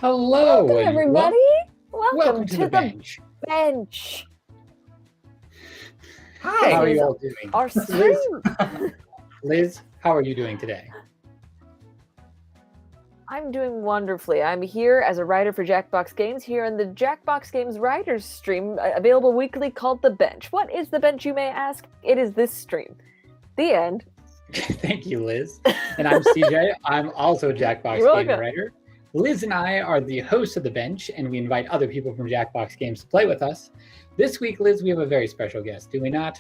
Hello, Welcome, everybody. Welcome to to the bench. bench. Hi, how are This you is all doing? Our stream. Liz, how are you doing today? I'm doing wonderfully. I'm here as a writer for Jackbox Games, here in the Jackbox Games writers stream, available weekly, called The Bench. What is The Bench, you may ask? It is this stream. The end. Thank you, Liz. And I'm CJ. I'm also a Jackbox You're Game welcome. writer. Liz and I are the hosts of The Bench, and we invite other people from Jackbox Games to play with us. This week, Liz, we have a very special guest, do we not?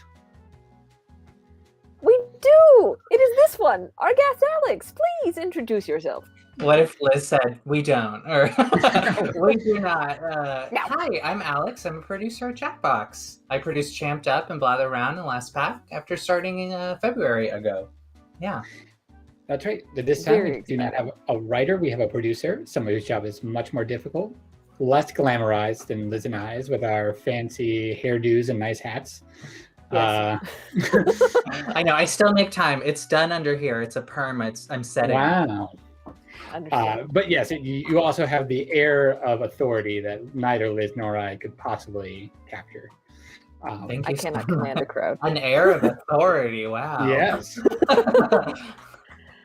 We do! It is this one, our guest Alex. Please introduce yourself. What if Liz said, we don't, or we do not? Hi, I'm Alex. I'm a producer at Jackbox. I produced Champed Up and Blather Around in Last Pack after starting in February ago. Yeah. That's right. This time, we do not have a writer. We have a producer, someone whose job is much more difficult, less glamorized than Liz and I's with our fancy hairdos and nice hats. Yes. I know. I still make time. It's done under here. It's a perm. I'm setting. Wow. But yes, you also have the air of authority that neither Liz nor I could possibly capture. Thank you. I cannot command a crowd. An air of authority. Wow. Yes.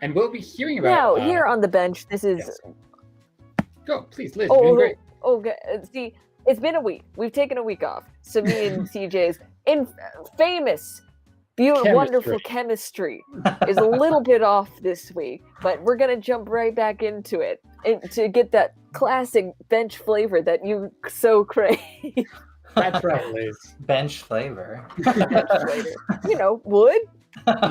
And we'll be hearing about... Now, here on The Bench, this is... Yes. Go, please, Liz. You're doing great. Okay. See, it's been a week. We've taken a week off. So me and CJ's famous, beautiful, wonderful chemistry is a little bit off this week, but we're going to jump right back into it to get that classic bench flavor that you so crave. That's right, Liz. Bench flavor. Bench flavor. You know, wood.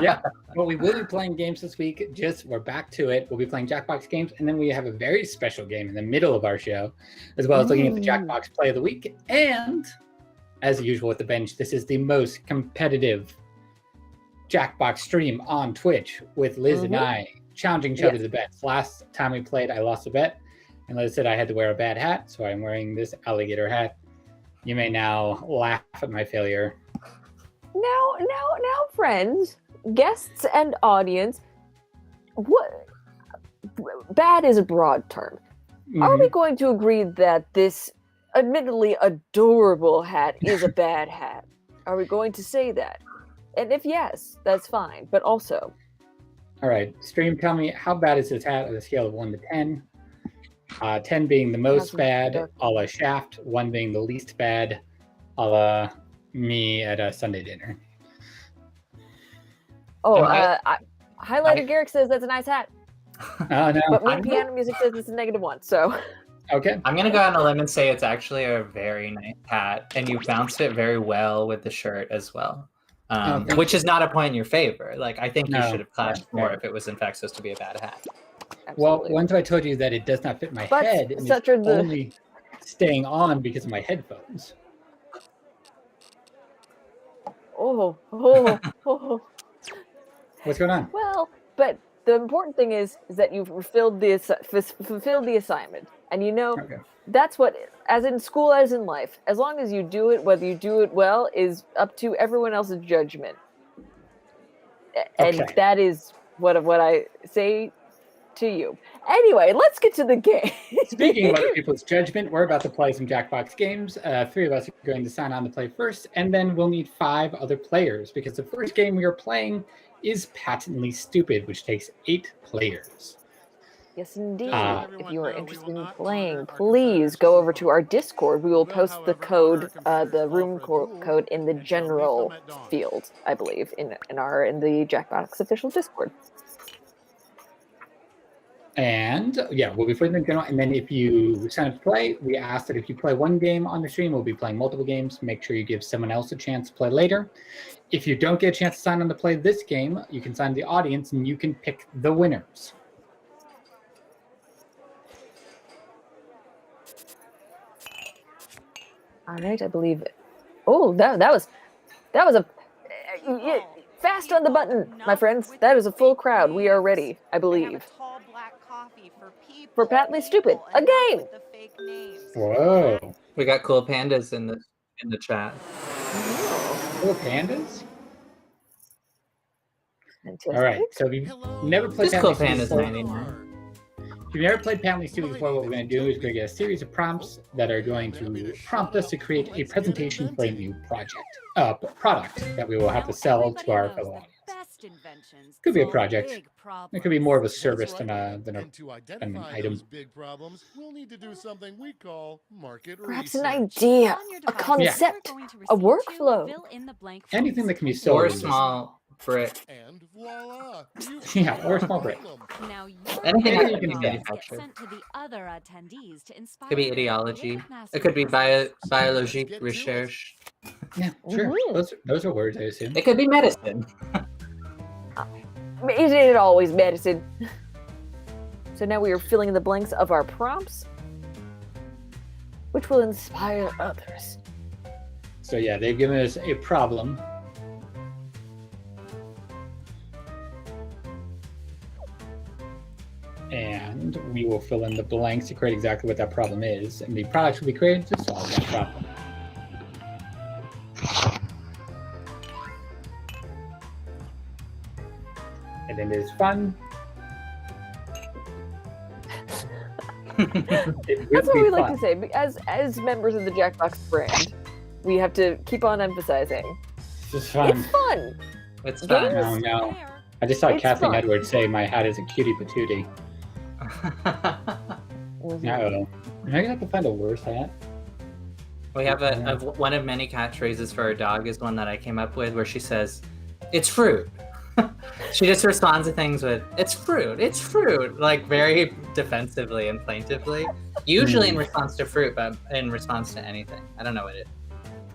Yeah. Well, we will be playing games this week. We're back to it. We'll be playing Jackbox games, and then we have a very special game in the middle of our show, as well as looking at the Jackbox Play of the Week. And, as usual with The Bench, this is the most competitive Jackbox stream on Twitch, with Liz and I challenging each other to bets. Last time we played, I lost a bet, and Liz said I had to wear a bad hat, so I'm wearing this alligator hat. You may now laugh at my failure. Now, friends, guests, and audience, what? Bad is a broad term. Are we going to agree that this admittedly adorable hat is a bad hat? Are we going to say that? And if yes, that's fine. But also... All right, stream, tell me, how bad is this hat on a scale of 1 to 10? 10 being the most bad, a la Shaft, 1 being the least bad, a la me at a Sunday dinner. Highlighter Garrick says that's a nice hat. Oh, no. But me piano music says it's a -1, so... Okay. I'm going to go out on a limb and say it's actually a very nice hat, and you bounced it very well with the shirt as well. Which is not a point in your favor. Like, I think you should have clashed more if it was in fact supposed to be a bad hat. Absolutely. Well, once I told you that it does not fit my head, and it's only staying on because of my headphones. Oh. What's going on? Well, but the important thing is that you've fulfilled the assignment. And you know, that's what, as in school, as in life, as long as you do it, whether you do it well, is up to everyone else's judgment. And that is what I say to you. Anyway, let's get to the game. Speaking of other people's judgment, we're about to play some Jackbox games. 3 of us are going to sign on to play first, and then we'll need 5 other players, because the first game we are playing is Patently Stupid, which takes 8 players. Yes, indeed. If you are interested in playing, please go over to our Discord. We will post the code, the room code, in the general field, I believe, in the Jackbox official Discord. And we'll be putting the general. And then if you sign up to play, we ask that if you play 1 game on the stream, we'll be playing multiple games. Make sure you give someone else a chance to play later. If you don't get a chance to sign on to play this game, you can sign the audience and you can pick the winners. All right, I believe it. Oh, that was a fast on the button, my friends. That is a full crowd. We are ready, I believe. For Patently Stupid, a game. Whoa! We got cool pandas in the chat. Cool pandas. Fantastic. All right, so we've never played Just cool pandas 99. If you've never played Pantley Stewie before, what we're going to do is we're going to get a series of prompts that are going to prompt us to create a presentation for a new product that we will have to sell to our fellow audience. Could be a project. It could be more of a service than an item. Big problems, we'll need to do something we call market Perhaps research. an idea, a concept, a workflow. Anything that can be sold. Or a small brick. And voila! Yeah, or a small brick. Now Anything that that you can can be get manufactured. sent to the other attendees to inspire Could be their ideology. mass It could be research. biologique research. Yeah, sure. Mhm. Those are words, I assume. It could be medicine. Isn't it always medicine? So now we are filling in the blanks of our prompts, which will inspire others. So yeah, they've given us a problem. And we will fill in the blanks to create exactly what that problem is. And the products will be created to solve that problem. And it is fun. That's what we like to say. As members of the Jackbox brand, we have to keep on emphasizing. It's fun. It's fun. It's Games- fun. No. I just saw It's Kathleen fun. Edwards say my hat is a cutie patootie. Mhm. Uh-oh. Am I gonna have to find a worse hat? We have one of many catchphrases for our dog is one that I came up with where she says, "It's fruit." She just responds to things with, "It's fruit," like very defensively and plaintively. Usually in response to fruit, but in response to anything. I don't know what it.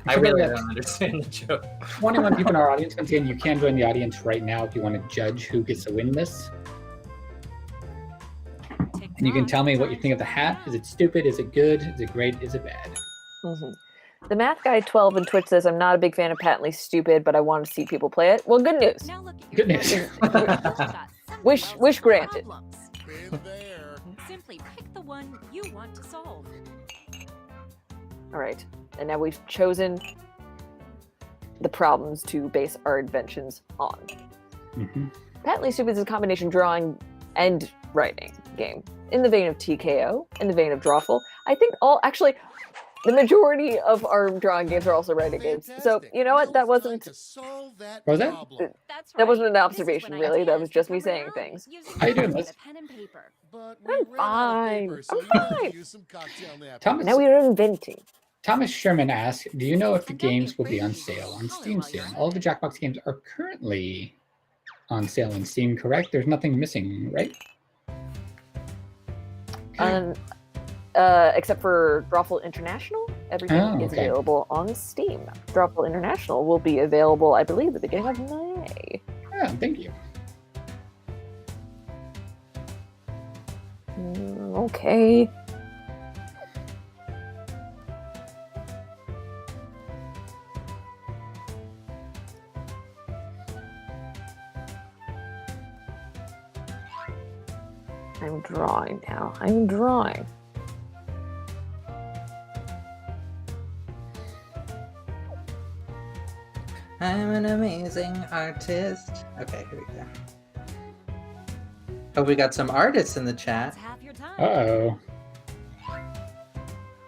I So really that's don't understand the joke. 21 people in our audience. Once again, you can join the audience right now if you want to judge who gets to win this. And you can tell me what you think of the hat. Is it stupid? Is it good? Is it great? Is it bad? Mhm. The Math Guy 12 in Twitch says, "I'm not a big fan of Patently Stupid, but I want to see people play it." Well, good news. Now look at Good your news. phone. Wish granted. Been there. Simply pick the one you want to solve. All right. And now we've chosen the problems to base our inventions on. Mm-hmm. Patently Stupid is a combination drawing and writing game. In the vein of TKO, in the vein of Drawful. I think the majority of our drawing games are also writing games. So, you know what? That wasn't What was that? That's That wasn't right. an This is observation, when really. That ideas was just me become saying reality, things. using How you doing, words Liz? and a pen and paper. But I'm we ran out of paper, fine. so I'm you had to fine. use some cocktail napkins. Thomas, Now we are inventing. Thomas Sherman asks, do you know if the And don't be games will be afraid on to use sale on color Steam while you're soon? at All of the Jackbox games are currently on sale on Steam, correct? There's nothing missing, right? Except for Drawful International, everything Oh, is okay. available on Steam. Drawful International will be available, I believe, at the beginning of May. Yeah, thank you. Okay. I'm drawing now. I'm drawing. I'm an amazing artist. Okay, here we go. Oh, we got some artists in the chat. It's half your time. Uh-oh.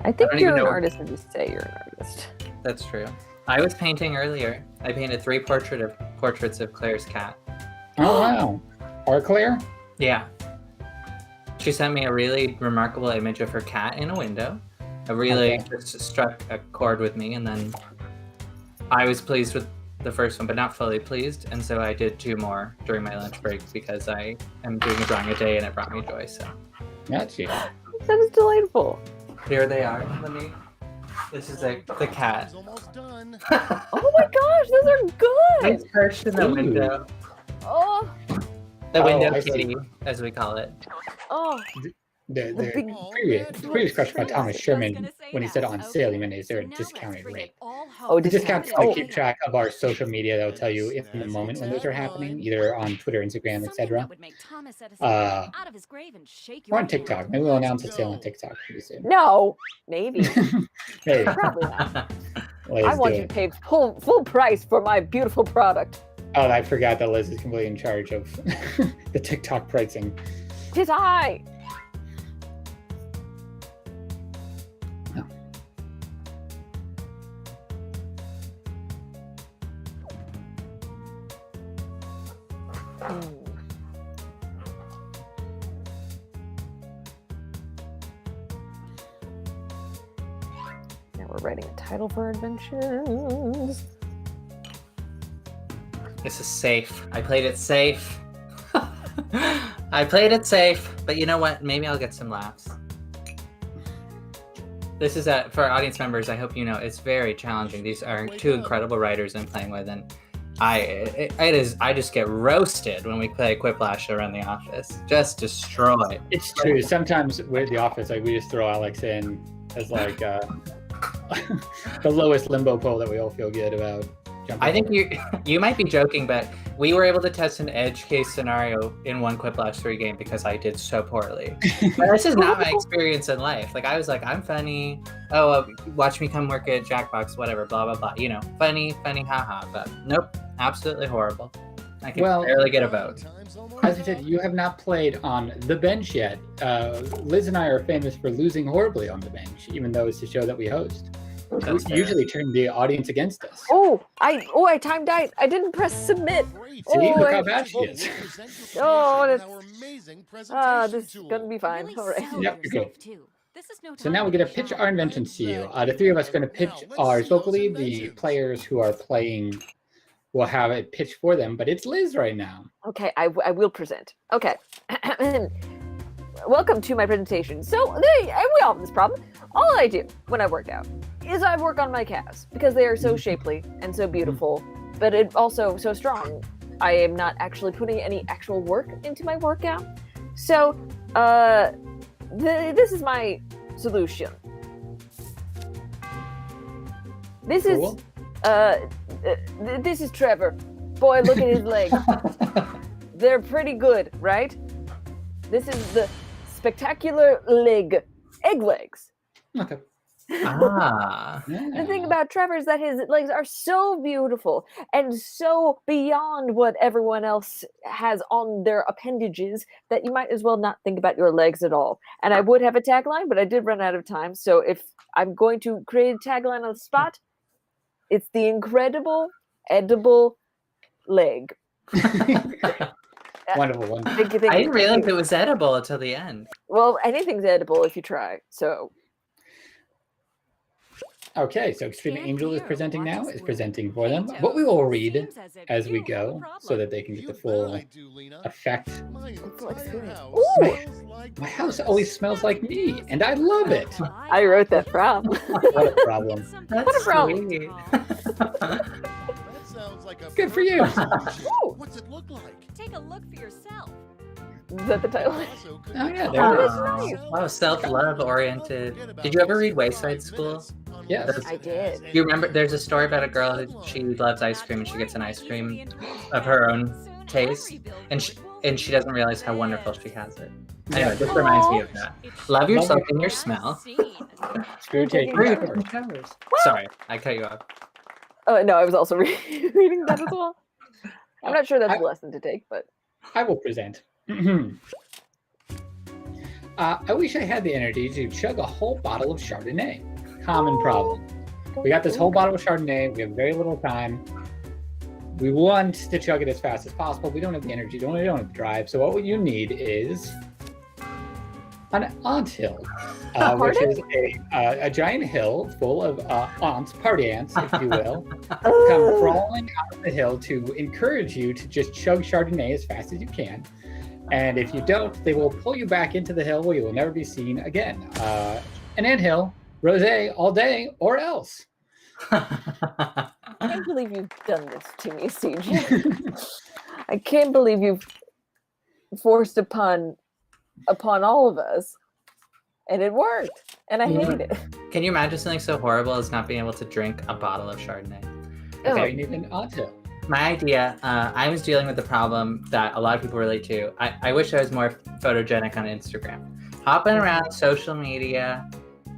I think don't you're even an know- artist when you say you're an artist. That's true. I was painting earlier. I painted 3 portraits of Claire's cat. Oh, wow. Art Claire? Yeah. She sent me a really remarkable image of her cat in a window. It really Okay. just struck a chord with me, and then I was pleased with the first one, but not fully pleased, and so I did 2 more during my lunch break because I am doing a drawing a day and it brought me joy. So That's you. That is delightful. here they are. This is the cat. He's almost done. Oh my gosh, those are good. It's perched in the Ooh. window. Oh, The Oh, window I see. kitty, as we call it. oh. The big- previous question by Thomas Sherman, gonna say when he that. said on sale, Okay, he meant is there a so now let's discounted bring it rate? all home. Oh, The discounts discounted. to Oh. keep track of our social media that will tell you in the moment when those are happening, either on Twitter, Instagram, Something etc. that would make Thomas Edison Uh, out of his grave and shake Or your on hand. TikTok. Maybe we'll announce a sale on TikTok pretty soon. No, maybe. Hey, Probably not. Liz, I want do you it. to pay full price for my beautiful product. Oh, I forgot that Liz is completely in charge of the TikTok pricing. Tis I. Now we're writing a title for inventions. This is safe. I played it safe. I played it safe, but you know what? Maybe I'll get some laughs. This is for our audience members. I hope you know it's very challenging. These are two incredible writers I'm playing with, and I just get roasted when we play Quiplash around the office. Just destroyed. It's true. Sometimes with the office, like we just throw Alex in as like the lowest limbo pole that we all feel good about. I think you might be joking, but we were able to test an edge case scenario in one Quiplash 3 game because I did so poorly. But this is not my experience in life. Like I was like, I'm funny. Oh, watch me come work at Jackbox, whatever, blah blah blah. You know, funny, haha. But nope, absolutely horrible. I can barely get a vote. As I said, you have not played on the bench yet. Liz and I are famous for losing horribly on the bench, even though it's a show that we host. We usually turn the audience against us. I timed out. I didn't press submit. See, look how bad she is. This is gonna be fine. Really All right. sell Yep, yourself, okay. too. This is no So now we're going to pitch our inventions to you. The three of us are going to pitch ours vocally. The players who are playing will have it pitched for them, but it's Liz right now. Okay, I will present. Okay. Welcome to my presentation. So, we all have this problem. All I do when I work out is I work on my calves because they are so shapely and so beautiful, but it also so strong. I am not actually putting any actual work into my workout. So, this is my solution. This Cool. this is Trevor. Boy, look at his legs. They're pretty good, right? This is the spectacular egg legs. Okay. The thing about Trevor is that his legs are so beautiful and so beyond what everyone else has on their appendages that you might as well not think about your legs at all. And I would have a tagline, but I did run out of time. So if I'm going to create a tagline on the spot, it's the incredible edible leg. Wonderful one. I didn't realize it was edible until the end. Well, anything's edible if you try. So. Okay, so Extreme Stand Angel is clear, presenting watch now, us is win. presenting for them. Veto. What we will read Seems as if as we you go, have a so problem. that they can get the You full bet I do, Lena. effect. My entire experience. house Ooh. smells like My house this. always smells like me, and I love it. I wrote that from. What a problem. That's a problem. sweet. That sounds like a Good for you. perfect solution. Ooh. What's it look like? Take a look for yourself. Is that the title? Also could Oh, be yeah, called there it is. self- Nice. Oh, self-love oriented. Did you ever read Wayside School? Yes. I did. Do you remember? There's a story about a girl who she loves ice cream and she gets an ice cream of her own taste, and she doesn't realize how wonderful she has it. Anyway, this reminds me of that. Love yourself in your smell. Screw taking Screw showers. Sorry, I cut you off. Oh no, I was also reading that as well. I'm not sure that's a lesson to take, but I will present. I wish I had the energy to chug a whole bottle of Chardonnay. Common problem. We got this whole bottle of Chardonnay. We have very little time. We want to chug it as fast as possible. We don't have the energy. We don't have the drive. So what you need is an ant hill, which is a giant hill full of ants, party ants, if you will, come crawling out of the hill to encourage you to just chug Chardonnay as fast as you can. And if you don't, they will pull you back into the hill where you will never be seen again. An anthill, rosé all day, or else. I can't believe you've done this to me, CJ. I can't believe you've forced upon all of us, and it worked, and I hate it. Can you imagine something so horrible as not being able to drink a bottle of Chardonnay? Okay, you need an ant hill. My idea, I was dealing with the problem that a lot of people relate to. I wish I was more photogenic on Instagram. Hopping around social media,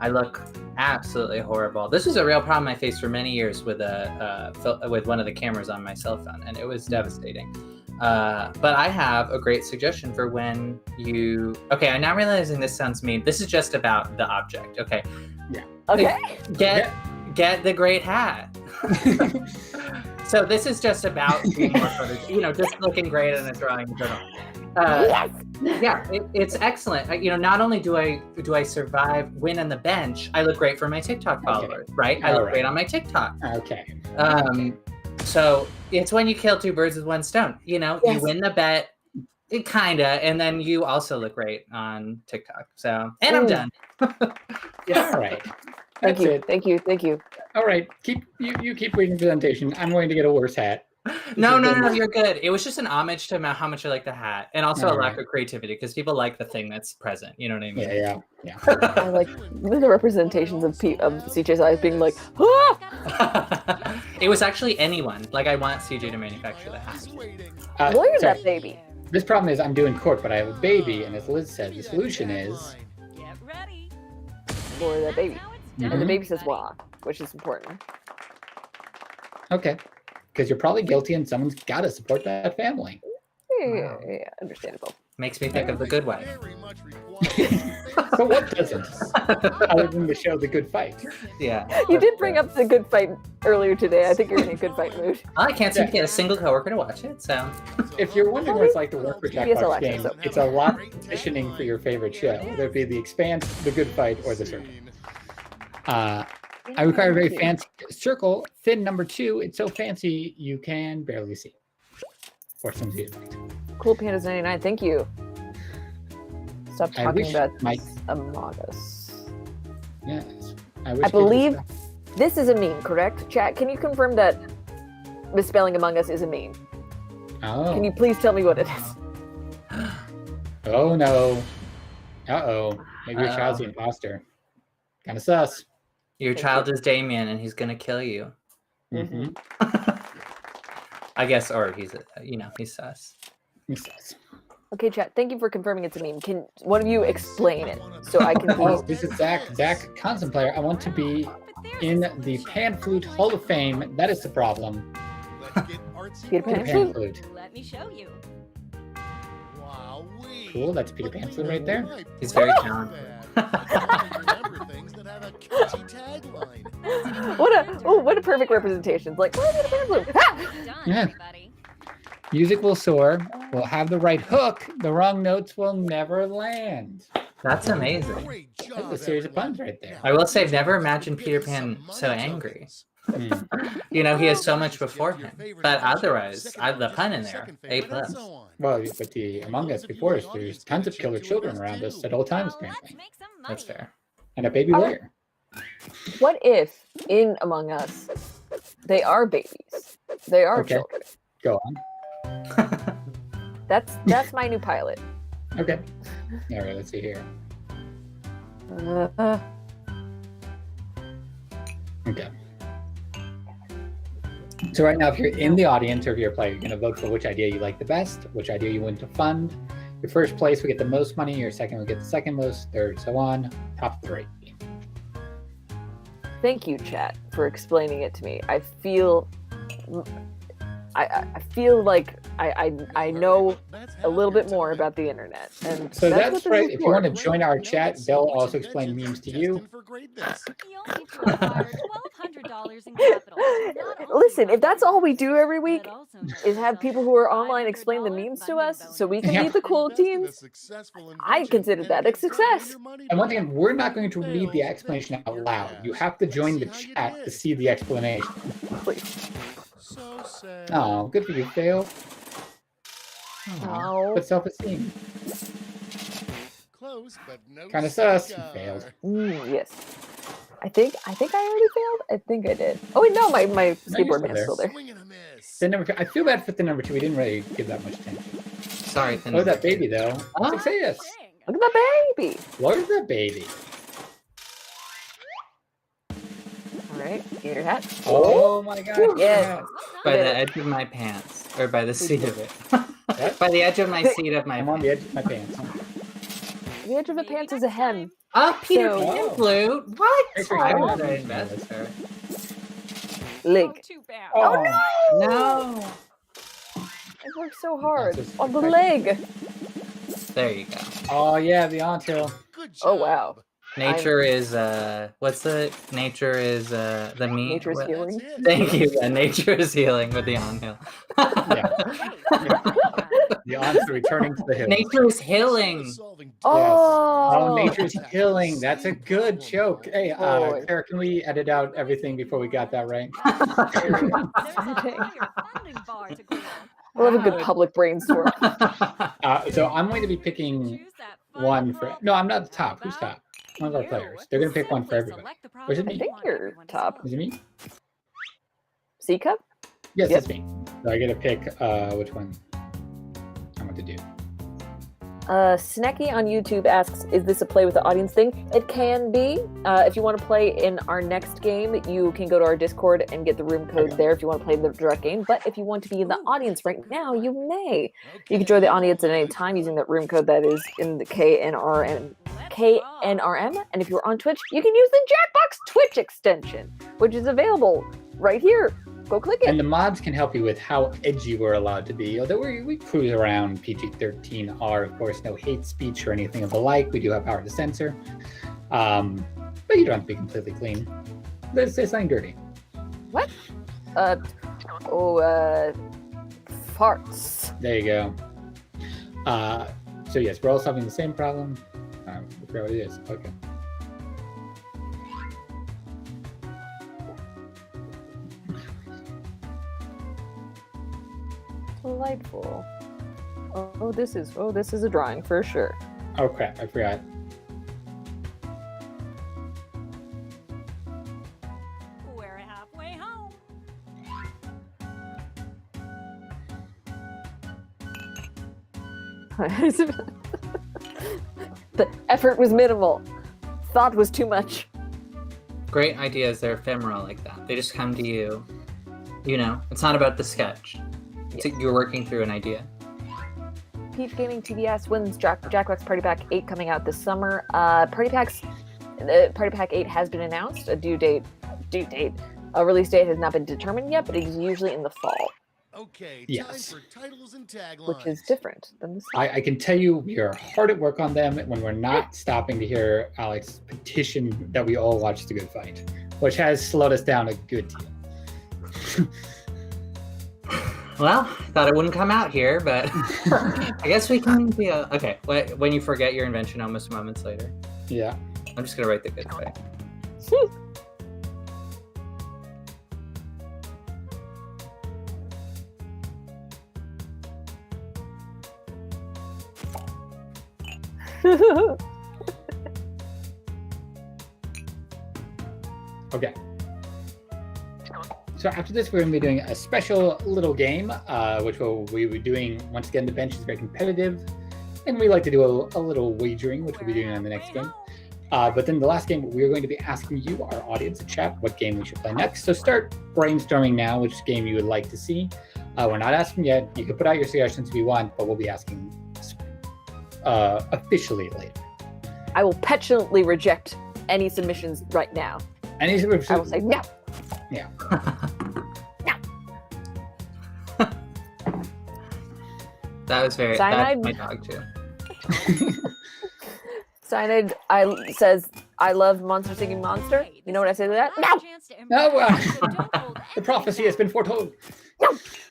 I look absolutely horrible. This was a real problem I faced for many years with with one of the cameras on my cell phone, and it was devastating. But I have a great suggestion for when you... Okay, I'm now realizing this sounds mean. This is just about the object, okay? Okay. Get the great hat. So this is just about being more photo, just looking great in a drawing journal. Yes! Yeah, it's excellent. Not only do I survive, win on the bench, I look great for my TikTok followers, right? I look great on my TikTok. Okay. So it's when you kill two birds with one stone. You win the bet, kinda, and then you also look great on TikTok. So, and I'm done. All right. Thank That's you. it. All right. Keep reading the presentation. I'm going to get a worse hat. No, you're good. It was just an homage to how much I like the hat, and also a lack of creativity because people like the thing that's present. You know what I mean? Yeah. I like the representations of CJ's eyes being like, ah! It was actually anyone. Like, I want CJ to manufacture the hat. Lawyer that baby. This problem is I'm doing court, but I have a baby, and as Liz said, the solution is Get ready. Lawyer that baby. Now it's And the done. baby says wah, which is important. okay, because you're probably guilty, and someone's got to support that family. Yeah, understandable. Makes me think of The Good Wife. Very much required. But what doesn't? Other than the show The Good Fight. Yeah. You did bring up the good fight earlier today. I think you're in a good fight mood. I can't seem to get a single coworker to watch it, so. If you're wondering what it's like to work for Yes, Jackbox Alexa, Games, so- it's a lot of auditioning for your favorite show. Whether it be The Expanse, The Good Fight, or The Circle. I require a very fancy circle, thin number 2. It's so fancy you can barely see. Or some see it. Cool Pandas 99, thank you. Stop I talking wish about my- Among Us. Yes. I wish believe this is a meme, correct? Chat, can you confirm that misspelling Among Us is a meme? Oh. Can you please tell me what it is? Oh no. Uh-oh. Maybe your Uh-oh. child's the imposter. Kind of sus. Your Thank child is Damien, and he's gonna kill you. Mm-hmm. I guess, or he's sus. He's sus. Okay, chat, thank you for confirming it's a meme. Can one of you explain it so I can Oh, please? this is Zach. Zach, constant player. I want to be But there's in some the special Pan Flute Hall of Fame. That is the problem. Let's get artsy. Peter Pan Peter flute? Pan Flute. Let me show you. Wowee. Cool, that's Peter Pan Flute right there. He's very talented. Remember things that have a catchy tagline. What a perfect representation. Like, oh, Peter Pan flute. Ah! Done, Yeah. everybody. Music will soar. We'll have the right hook. The wrong notes will never land. That's amazing. Great job, That's a series of everyone. puns right there. I will say, I've never imagined Peter Pan so angry. Mm. He has so much before him. But otherwise, I have the pun in there. A+. Well, but the Among Us before us, there's tons of killer children around us at all times, Well, let's apparently. make some money. That's fair. And a baby All lawyer. What if in Among Us they are babies? They are Okay. children. Go on. That's my new pilot. Okay. All right, let's see here. Okay. So right now, if you're in the audience or if you're a player, you're going to vote for which idea you like the best, which idea you want to fund. Your first place will get the most money. Your second will get the second most, third, so on. Top 3. Thank you, chat, for explaining it to me. I feel like I know a little bit more about the internet, and So what that's this right. is If you for. want to join our chat, they'll also explain memes to you. You'll need to acquire $1,200 in capital. Not only Listen, if that's all we do every week, but also is have people who are online explain the memes to us so we can Yeah. be the cool teams. I consider that a success. And once again, we're not going to read the explanation out loud. You have to join the chat to see the explanation. Please. So sad. Oh, good for you, Fail. Oh. But self-esteem. Close, but no Kind of sus. cigar. Failed. Yes. I think I already failed. I think I did. Oh wait, no, my skateboard still man's there. still there. Swing and a miss. The number 2. I feel bad for the number 2. We didn't really give that much attention. Sorry. Oh, that baby though. Oh. Success. Dang. Look at that baby. What is that baby? All right, get your hat. Oh my God. Yes. By Yeah. the edge of my pants. Or by the seat of it. What? By the edge of my seat of my I'm on the edge of my pants. The edge of the pants is a hem. Oh, Peter So- Pan flute. What? Thanks for I coming would on. have invested her. Leg. Oh, too bad. Oh, no! No. I worked so hard That's just on the perfect. leg. There you go. Oh yeah, the onto. Good job. Oh wow. Nature is what's the nature is the meat. Nature's what- healing. That's it. Thank you. Yeah, nature is healing with the on hill. Yeah. The odds are returning to the hills. Nature is healing. Solving Oh, Oh, nature's healing. That's a good joke. Hey, Boy. Claire, can we edit out everything before we got that right? There's a higher funding bar to clear. we'll have a good public brainstorm. So I'm going to be picking Choose that final one for. problem No, I'm not you the top. know Who's about. top? One of our You players. They're going to pick one for simply everybody. select the Was it problem me? you I think want you're everyone to top. solve. Is it me? C cup? Yes, Yep. it's me. So I get to pick which one I want to do. Snecky on YouTube asks, is this a play with the audience thing? It can be. If you want to play in our next game, you can go to our Discord and get the room code there if you want to play the direct game. But if you want to be in the audience right now, you may. You can join the audience at any time using that room code that is in the KNRM. And if you're on Twitch, you can use the Jackbox Twitch extension, which is available right here. Go click it. And the mods can help you with how edgy we're allowed to be. Although we cruise around PG-13R, of course, no hate speech or anything of the like. We do have power to censor. But you don't have to be completely clean. Let's say something dirty. What? Farts. There you go. So yes, we're all solving the same problem. I forgot what it is. Okay. Delightful. This is a drawing for sure. Oh crap, I forgot. We're halfway home. The effort was minimal. Thought was too much. Great ideas, they're ephemeral like that. They just come to you. You know, it's not about the sketch. You're working through an idea. Peach Gaming TBS wins Jackbox Party Pack 8 coming out this summer. Party Pack 8 has been announced. A release date has not been determined yet, but it is usually in the fall, Okay, Yes. time for titles and taglines. which is different than the summer. I can tell you we are hard at work on them when we're not stopping to hear Alex petition that we all watch The Good Fight, which has slowed us down a good deal. Well, thought it wouldn't come out here, but I guess we can be okay. When you forget your invention almost moments later. Yeah. I'm just gonna write the good fight. Okay. So after this, we're going to be doing a special little game, which we'll be doing, once again, the bench is very competitive, and we like to do a little wagering, which we'll be doing on the next game. But then the last game, we're going to be asking you, our audience in chat, what game we should play next. So start brainstorming now which game you would like to see. We're not asking yet. You can put out your suggestions if you want, but we'll be asking officially later. I will petulantly reject any submissions right now. Any I will say no. Yeah. That was very. Cyanide? That's my dog too. Cyanide says, I love Monster Singing Monster. You know what I say to that? No! No! The prophecy has been foretold.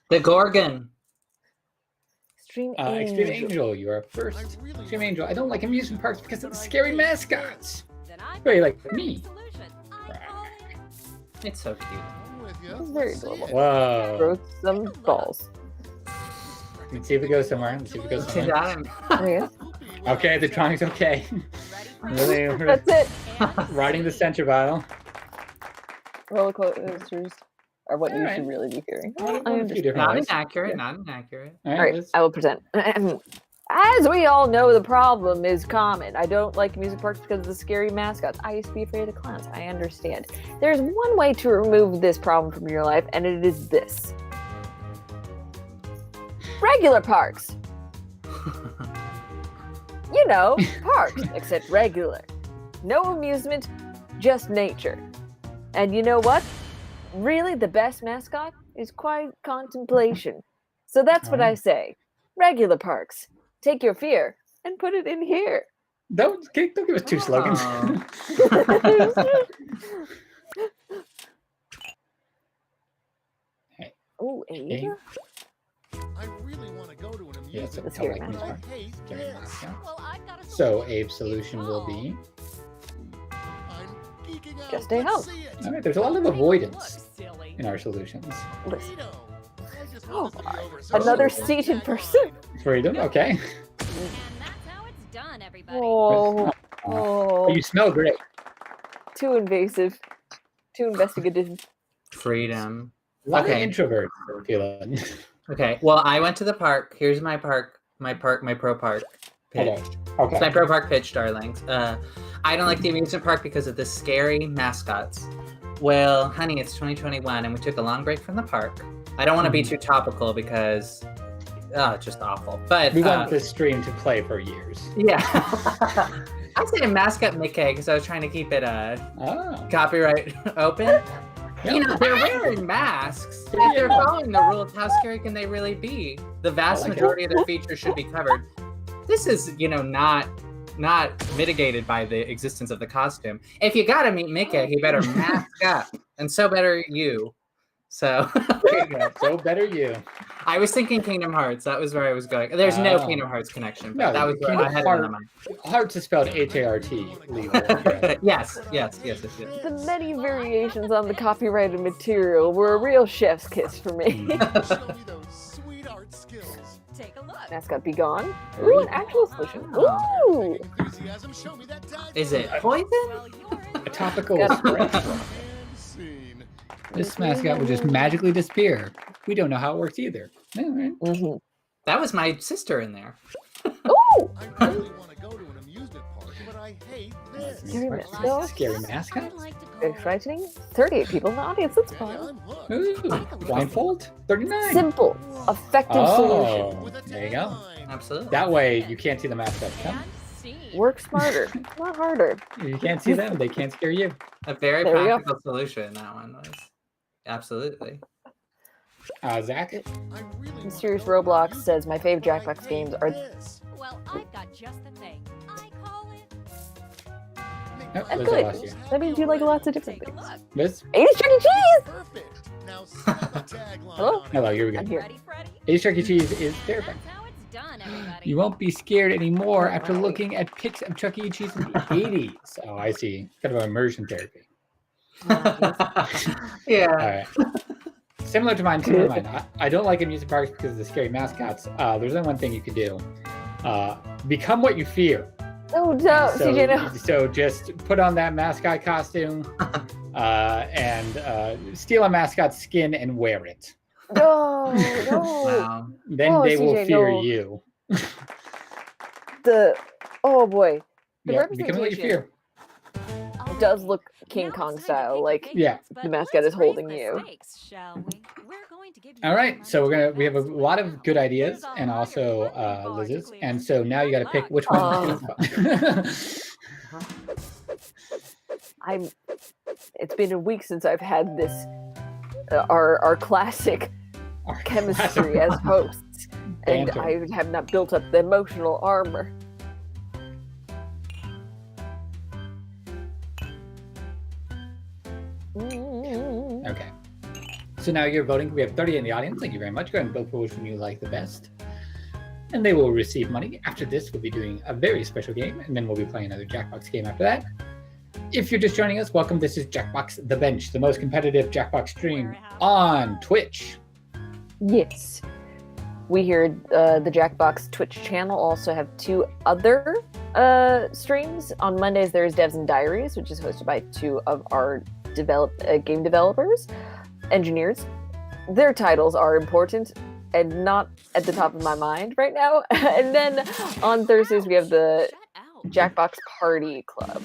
The Gorgon. Extreme Extreme Angel. Angel, you are first. Extreme Angel. I don't like amusement parks because of the scary mascots. Then I Very know like the me. solution. I call it It's so cute. I'm with ya. It's very Let's see adorable. it. Whoa. Throw some balls. Let's see if it goes somewhere. Let's see if it goes somewhere. Okay. Okay, the drawing's okay. ready for Really, That's it. riding the center vial. Roller coasters are what you Alright. should really be hearing. One I of a few understand. different Not ways. inaccurate. Not inaccurate. All All right, right, I will present. As we all know, the problem is common. I don't like music parks because of the scary mascots. I used to be afraid of clowns. I understand. There's one way to remove this problem from your life, and it is this. Regular parks. You know, parks, except regular. No amusement, just nature. And you know what? Really, the best mascot is quiet contemplation. So that's what I say. Regular parks. Take your fear and put it in here. Don't give us two slogans. Oh, Abe. I really want to go to an Yeah, so amusement Scary park, but I mascot. hate Scary this. mascot. Well, I've got a So solution. Abe's solution will be. I'm geeking out. Just stay Let's home. see it. All right, there's a lot of Take a look, avoidance silly. in our solutions. Listen. Freedom. I just want this to be over so Another soon. seated person. Freedom, okay. And that's how it's done, everybody. Oh, But oh, you smell great. too invasive, too investigative. Freedom. A lot Okay. of introverts, I'm feeling. Okay. Well, I went to the park. Here's my park. My pro park pitch. Okay. It's Okay. my pro park pitch, darlings. I don't like the amusement park because of the scary mascots. Well, honey, it's 2021 and we took a long break from the park. I don't want to be too topical because it's just awful. But We want this stream to play for years. yeah. I said mascot Mickey because I was trying to keep it Oh. copyright open. You know, they're wearing masks. If they're following the rules, how scary can they really be? The vast I like it. majority of their features should be covered. This is, not mitigated by the existence of the costume. If you gotta meet Mickey, he better mask up, and so better you. So there you go. So better you. I was thinking Kingdom Hearts. That was where I was going. There's no Oh. Kingdom Hearts connection, No, but that was where Kingdom I had it in my mind. Hearts is spelled H-A-R-T. Legal. Yes. The many variations on the copyrighted material were a real chef's kiss for me. Show me those sweet art skills. Take a look. Mascot be gone. Ooh, an actual solution. Ooh. Enthusiasm, show me that tag. Is it poison? Well, you're in. A topical Got spray. And scene. This mascot will just magically disappear. We don't know how it works either. All right. Mm-hmm. That was my sister in there. Ooh. I really want to go to an amusement park, but I hate this. Scary Right. mascot. Scary I'd mascot? like to Very go. frightening. 38 people in the audience. That's Okay, fine. I'm hooked. Ooh, blindfold? 39. Simple, effective solution. With a Oh, there you go. tagline. Absolutely. That way you can't see the mascots come. And scene. Work smarter, not harder. If you can't see them, they can't scare you. A very There we go. practical solution. That one was absolutely. Zach? I really wanna Mysterious go to an Roblox amusement says my favorite park, but I Jackbox hate games are. this. Well, I've got just the thing. I call it. Oh, I Liz, feel I like lost you. that means you like lots of different Take a things. look. Liz? 80s Chuck E. Cheese. Perfect. Now slap a tagline Hello? on it. Hello, here we I'm go. here. Ready, Freddy? Ace Chuck E. Cheese is That's terrifying. how it's done, everybody. You won't be scared anymore after Right. looking at pics of Chuck E. Cheese in the 80s. Oh, I see. Kind of immersion therapy. Yeah. All right. Similar to mine, similar to mine. I don't like amusement parks because of the scary mascots. There's only one thing you could do. Become what you fear. Oh, no, So, CJ, no. so just put on that mascot costume and steal a mascot's skin and wear it. No, no. Wow. Then Oh, they will CJ, fear no. you. Oh boy. The Yeah, become what you fear. All does right. look King Now Kong it's time to style, pick like Yeah. opinions, but the mascot let's is holding raise the you. stakes, shall we? We're going to give you All right, some so money we have a to lot of invest good now. ideas There's a and higher also funding bar to Liz's, clear. and so now you got to pick which one. It's been a week since I've had this our classic Our chemistry classic as hosts, and banter. I have not built up the emotional armor. Okay. So now you're voting. We have 30 in the audience. Thank you very much. Go ahead and vote for which one you like the best. And they will receive money. After this, we'll be doing a very special game, and then we'll be playing another Jackbox game after that. If you're just joining us, welcome. This is Jackbox The Bench, the most competitive Jackbox stream on Twitch. Yes. We here, the Jackbox Twitch channel, also have two other streams. On Mondays, there's Devs and Diaries, which is hosted by two of our game developers, engineers. Their titles are important and not at the top of my mind right now. And then on Thursdays, we have the Shut out. Jackbox Party Club,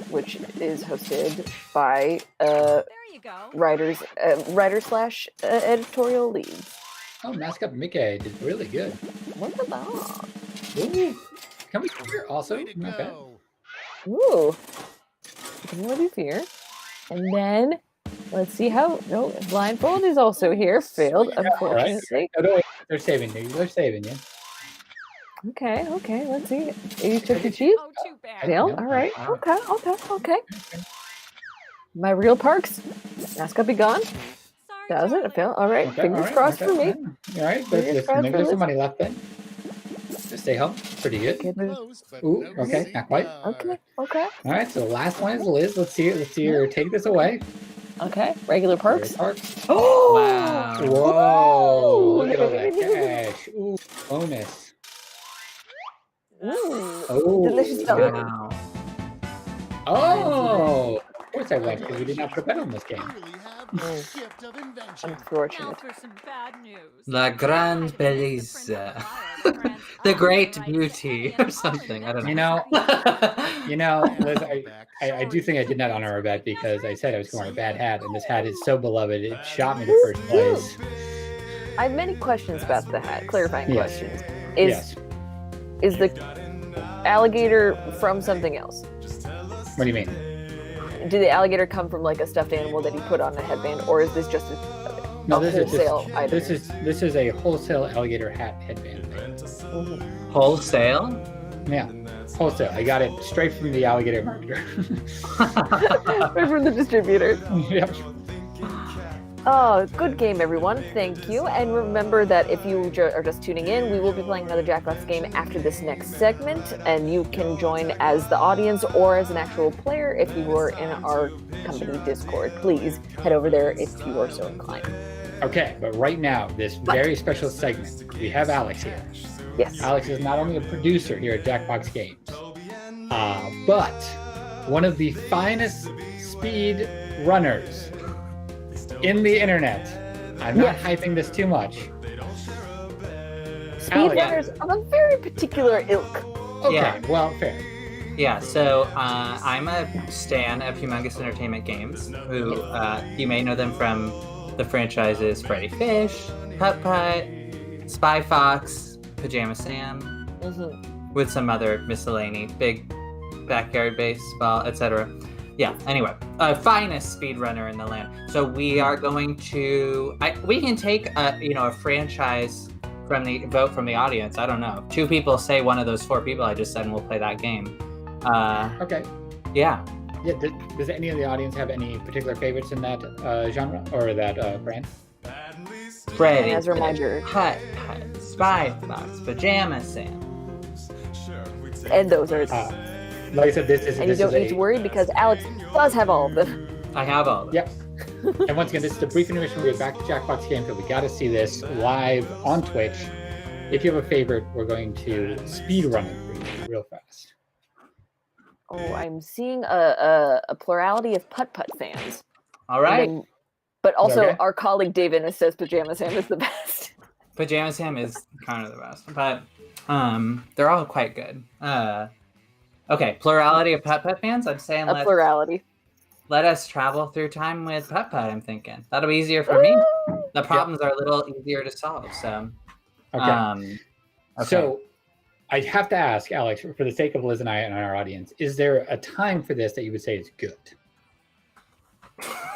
which is hosted by There you go. writer/editorial leads. Oh, Mascot Mickey did really good. Look at that. Ooh. Can we hear also? Way to Not bad. go. Ooh. What do you fear? And then let's see how. No, blindfold is also here. Failed, unfortunately. Oh, don't wait. They're saving you. They're saving you. Okay, let's see. You took the cheat? Oh, too bad. Dale? No. All right. Okay. My real perks. Mascot be gone. Sorry, Does it? I Charlie. fail. All right. Okay, Fingers all right, crossed okay, for me. yeah. All right, Fingers crossed maybe for there's Liz. some money left then. Just stay home. Pretty good. Okay, there's- Close, but Ooh, no okay, not quite. cigar. okay. All right, so the last one is Liz. Let's see her take this away. Okay. Regular perks. Perks. Oh! Wow. Whoa! Look at all Ooh. that cash. Ooh, bonus. Mm. Oh, Delicious stuff. Wow. Oh, of course I went because we did not put a bet on this game. Really have the gift of invention. Now Unfortunate. for some bad news. La grande bellezza. The great beauty or something. I don't know. You know, Liz, I do think I did not honor our bet because I said I was going to wear a bad hat, and this hat is so beloved it shot me to first place. I have many questions about the hat. Clarifying Yes. questions. Yes. Is the alligator from something else? What do you mean? Did the alligator come from like a stuffed animal that he put on a headband, or is this just No, a this wholesale item? this is a wholesale alligator hat headband. Wholesale? Yeah, wholesale. I got it straight from the alligator marketer. Right from the distributor. Yep. Oh, good game, everyone. Thank you. And remember that if you are just tuning in, we will be playing another Jackbox game after this next segment, and you can join as the audience or as an actual player if you were in our company Discord. Please head over there if you are so inclined. Okay, but right now, this very special segment, we have Alex here. Yes. Alex is not only a producer here at Jackbox Games, but one of the finest speed runners in the internet. I'm not hyping this too much. Speedrunners of a very particular ilk. Okay, Yeah. well, fair. Yeah, so I'm a stan of Humongous Entertainment Games, who you may know them from the franchises Freddy Fish, Putt-Putt, Spy Fox, Pajama Sam, with some other miscellany, big backyard baseball, etc. Yeah, anyway, finest speedrunner in the land. So we are going to, we can take a franchise from the vote from the audience. I don't know. 2 people say one of those 4 people I just said, and we'll play that game. Okay. Yeah. Yeah. Does any of the audience have any particular favorites in that genre or that brand? Freddy, And as a reminder, Putt-Putt, Spy Fox, Pajama Sam. and those are, Like I said, this is and you don't need to worry because Alex does have all of them. I have all of them. Yep. And once again, this is the brief intermission. We're back to Jackbox Games, but we got to see this live on Twitch. If you have a favorite, we're going to speed run it for you real fast. Oh, I'm seeing a plurality of Putt-Putt fans. All right. And then- but also, Okay. our colleague Dave Innes says Pajama Sam is the best. Pajama Sam is kind of the best, but they're all quite good. Okay, plurality of Putt-Putt fans. I'm saying A plurality. let us travel through time with Putt-Putt. I'm thinking that'll be easier for me. The problems are a little easier to solve. So, Okay. So I have to ask, Alex, for the sake of Liz and I and our audience, is there a time for this that you would say is good?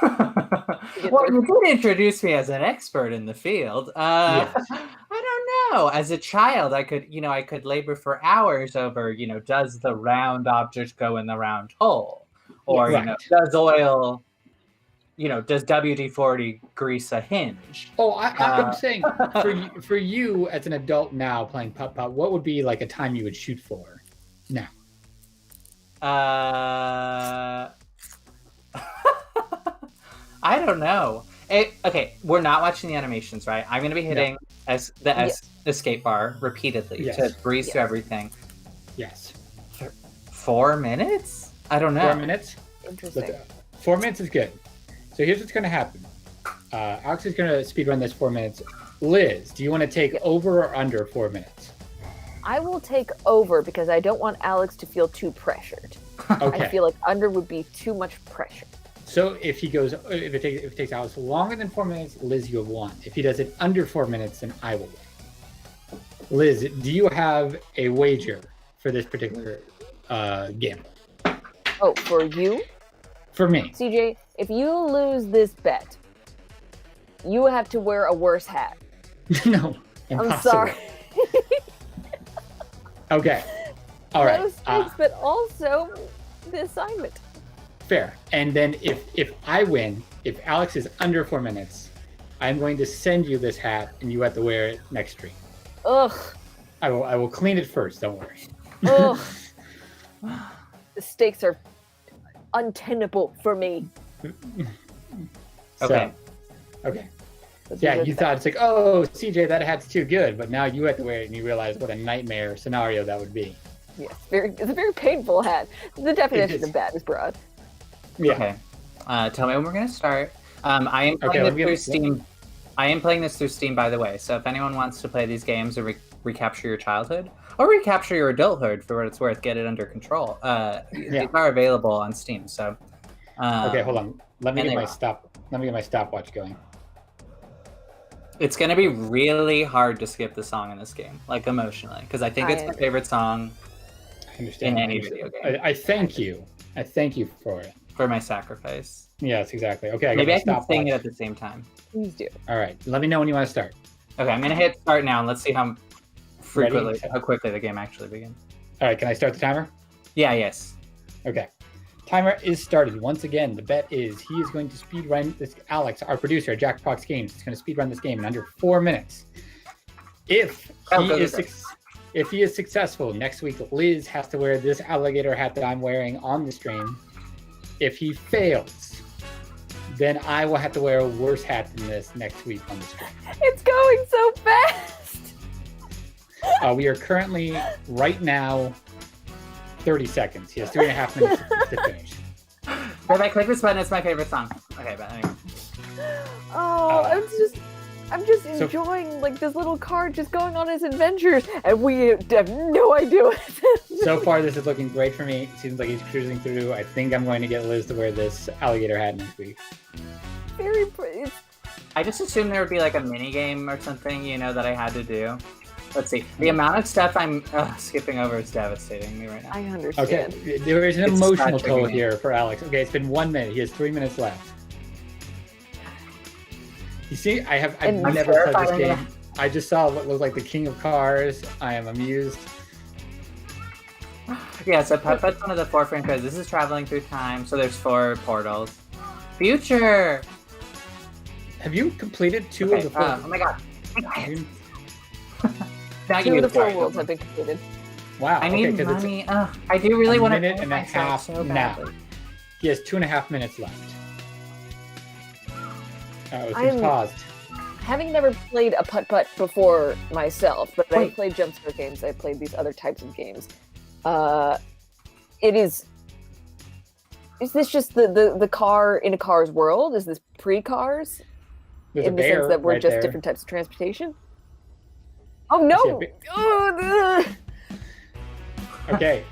well, you did introduce me as an expert in the field. Yes. I don't know. As a child, I could labor for hours over, does the round object go in the round hole? Or, Right. Does oil, does WD-40 grease a hinge? Oh, I'm saying for you as an adult now playing Putt-Putt, what would be like a time you would shoot for now? I don't know. Okay, we're not watching the animations, right? I'm going to be hitting escape bar repeatedly to breeze through everything. Yes. 4 minutes? I don't know. 4 minutes? Interesting. 4 minutes is good. So here's what's going to happen. Alex is going to speedrun this 4 minutes. Liz, do you want to take over or under 4 minutes? I will take over because I don't want Alex to feel too pressured. Okay. I feel like under would be too much pressure. So if it takes Alex longer than 4 minutes, Liz, you have won. If he does it under 4 minutes, then I will win. Liz, do you have a wager for this particular game? Oh, for you? For me. CJ, if you lose this bet, you have to wear a worse hat. No. I'm Impossible. sorry. Okay. All right. Those stakes, but also the assignment. Fair. And then if I win, if Alex is under 4 minutes, I'm going to send you this hat, and you have to wear it next stream. Ugh. I will clean it first. Don't worry. Ugh. The stakes are untenable for me. Okay. Okay. This Yeah, is you thought it's like, oh, CJ, that hat's too good, but now you have to wear it, and you realize what a nightmare scenario that would be. Yes, it's a very painful hat. The definition is. of bad is broad. Yeah. Okay. Tell me when we're gonna start. I am playing this through Steam. I am playing this through Steam, by the way. So if anyone wants to play these games or recapture your childhood or recapture your adulthood, for what it's worth, get it under control. These are available on Steam. So. Okay, hold on. Let me get my stopwatch going. It's gonna be really hard to skip the song in this game, like emotionally, because I think it's my favorite song. I understand. In any video game. I thank you. I thank you for it. For my sacrifice. Yes, exactly. Okay, Maybe I can stopwatch. sing it at the same time. Please do. All right, let me know when you want to start. Okay, I'm gonna hit start now, and let's see how quickly the game actually begins. All right, can I start the timer? Yeah. Yes. Okay. Timer is started. Once again, the bet is he is going to speedrun this. Alex, our producer at Jackbox Games, is going to speedrun this game in under 4 minutes. If he is successful, next week Liz has to wear this alligator hat that I'm wearing on the stream. If he fails, then I will have to wear a worse hat than this next week on the stream. It's going so fast. We are currently, right now, 30 seconds. He has 3.5 minutes to finish. If I click this button, it's my favorite song. Okay, but anyway. Oh, I'm just enjoying like this little car just going on his adventures, and we have no idea what it is. So far, this is looking great for me. It seems like he's cruising through. I think I'm going to get Liz to wear this alligator hat next week. Very pretty. I just assumed there would be like a mini game or something, that I had to do. Let's see. The amount of stuff I'm skipping over is devastating me right now. I understand. Okay, there is an emotional toll here for Alex. Okay, it's been 1 minute. He has 3 minutes left. You see, I've never played this game. I just saw what looked like the king of cars. I am amused. Yeah, so Putt-Putt's one of the 4 franchises. This is traveling through time, so there's 4 portals. Future! Have you completed 2 of the 4? Oh my god. Two of the 4 worlds have been completed. Wow. I need money. I do really want to. Minute and a half so now. He has 2.5 minutes left. It's paused. Having never played a Putt-Putt before myself, but I played jump scare games. I played these other types of games. It is. Is this just the car in a car's world? Is this pre-cars? There's in the sense that we're just different types of transportation? Oh no! Okay.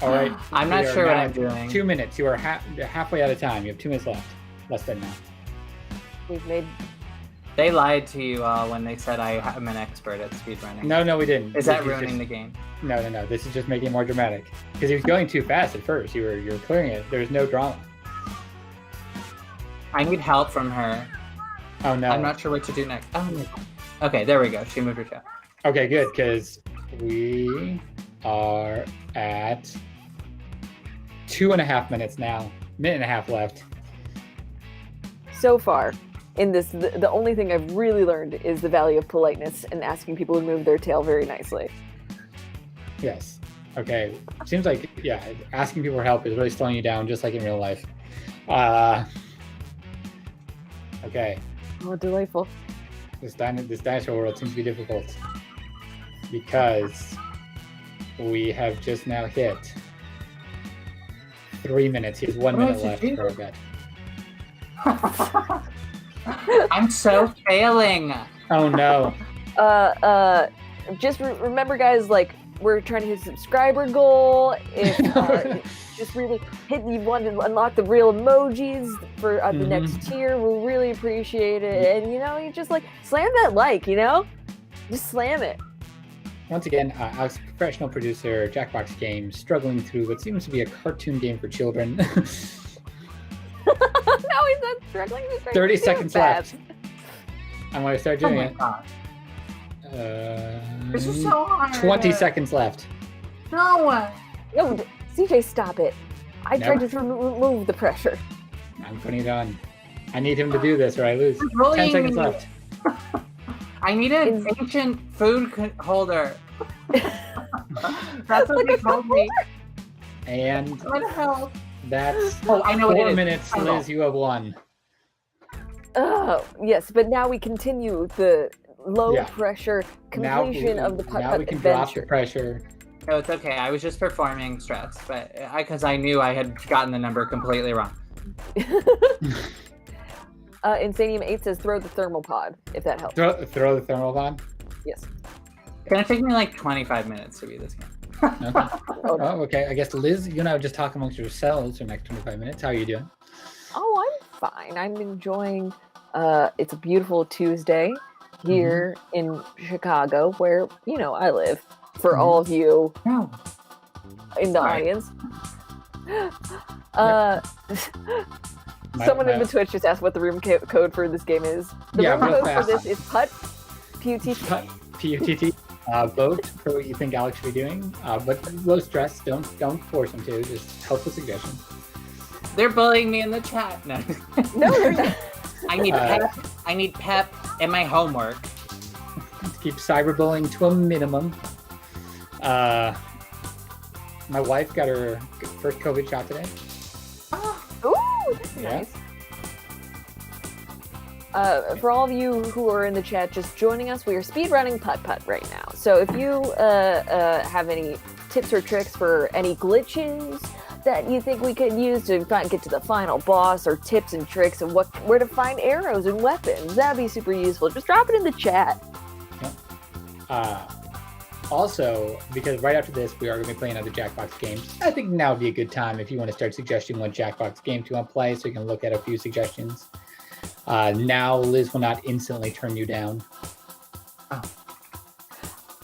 All right. I'm not sure what I'm doing. 2 minutes. You are halfway out of time. You have 2 minutes left. Less than now. We've made. They lied to you all when they said I'm an expert at speedrunning. No, we didn't. Is that ruining the game? No. This is just making it more dramatic. Because he was going too fast at first. You were clearing it. There was no drama. I need help from her. Oh no. I'm not sure what to do next. Oh no. Okay, there we go. She moved her chair. Okay, good, because we are at 2.5 minutes now. Minute and a half left. So far, in this, the only thing I've really learned is the value of politeness and asking people to move their tail very nicely. Yes. Okay. Seems like, asking people for help is really slowing you down, just like in real life. Okay. Oh, delightful. This dinosaur world seems to be difficult because we have just now hit 3 minutes. He has 1 minute left for a bet. I'm so failing. Oh no. Just remember, guys, like, we're trying to hit a subscriber goal. If just really you want to unlock the real emojis for the next tier, we'll really appreciate it. And you just like slam that just slam it. Once again, Alex, professional producer, Jackbox Games, struggling through what seems to be a cartoon game for children. No, he's not struggling. 30 seconds left. I'm going to start doing it. God. This is so hard. 20 seconds left. No. No, CJ, stop it. I tried to remove the pressure. I'm putting it on. I need him to do this or I lose. 10 Bullying seconds me. left. I need an ancient food holder. That's what they told me. And What the hell? that's I know what it 4 is. minutes, Liz, you have won. Oh, yes, but now we continue the low pressure completion of the Now Putt-Putt we can drop adventure. the pressure. No, it's okay. I was just performing stress, but because I knew I had gotten the number completely wrong. Insanium 8 says throw the thermal pod, if that helps. Throw the thermal on. Yes. It's gonna take me like 25 minutes to beat this game. Okay. Oh, okay. I guess Liz, you and I will just talk amongst yourselves for the next 25 minutes. How are you doing? Oh, I'm fine. I'm enjoying. It's a beautiful Tuesday here in Chicago, where I live. For all of you in the audience, someone in the Twitch just asked what the room code for this game is. The room code for this is Putt, P-U-T-T. P-U-T-T. Vote for what you think Alex should be doing, but low stress. Don't force him to. Just helpful suggestions. They're bullying me in the chat. No, no, they're not. I need pep. I need pep in my homework. To keep cyberbullying to a minimum. My wife got her first COVID shot today. Ooh, that's nice. For all of you who are in the chat just joining us, we are speedrunning Putt-Putt right now. So if you have any tips or tricks for any glitches that you think we could use to get to the final boss, or tips and tricks of where to find arrows and weapons, that'd be super useful. Just drop it in the chat. Also, because right after this, we are going to be playing other Jackbox games. I think now would be a good time if you want to start suggesting what Jackbox games you want to play, so you can look at a few suggestions. Now, Liz will not instantly turn you down. Oh.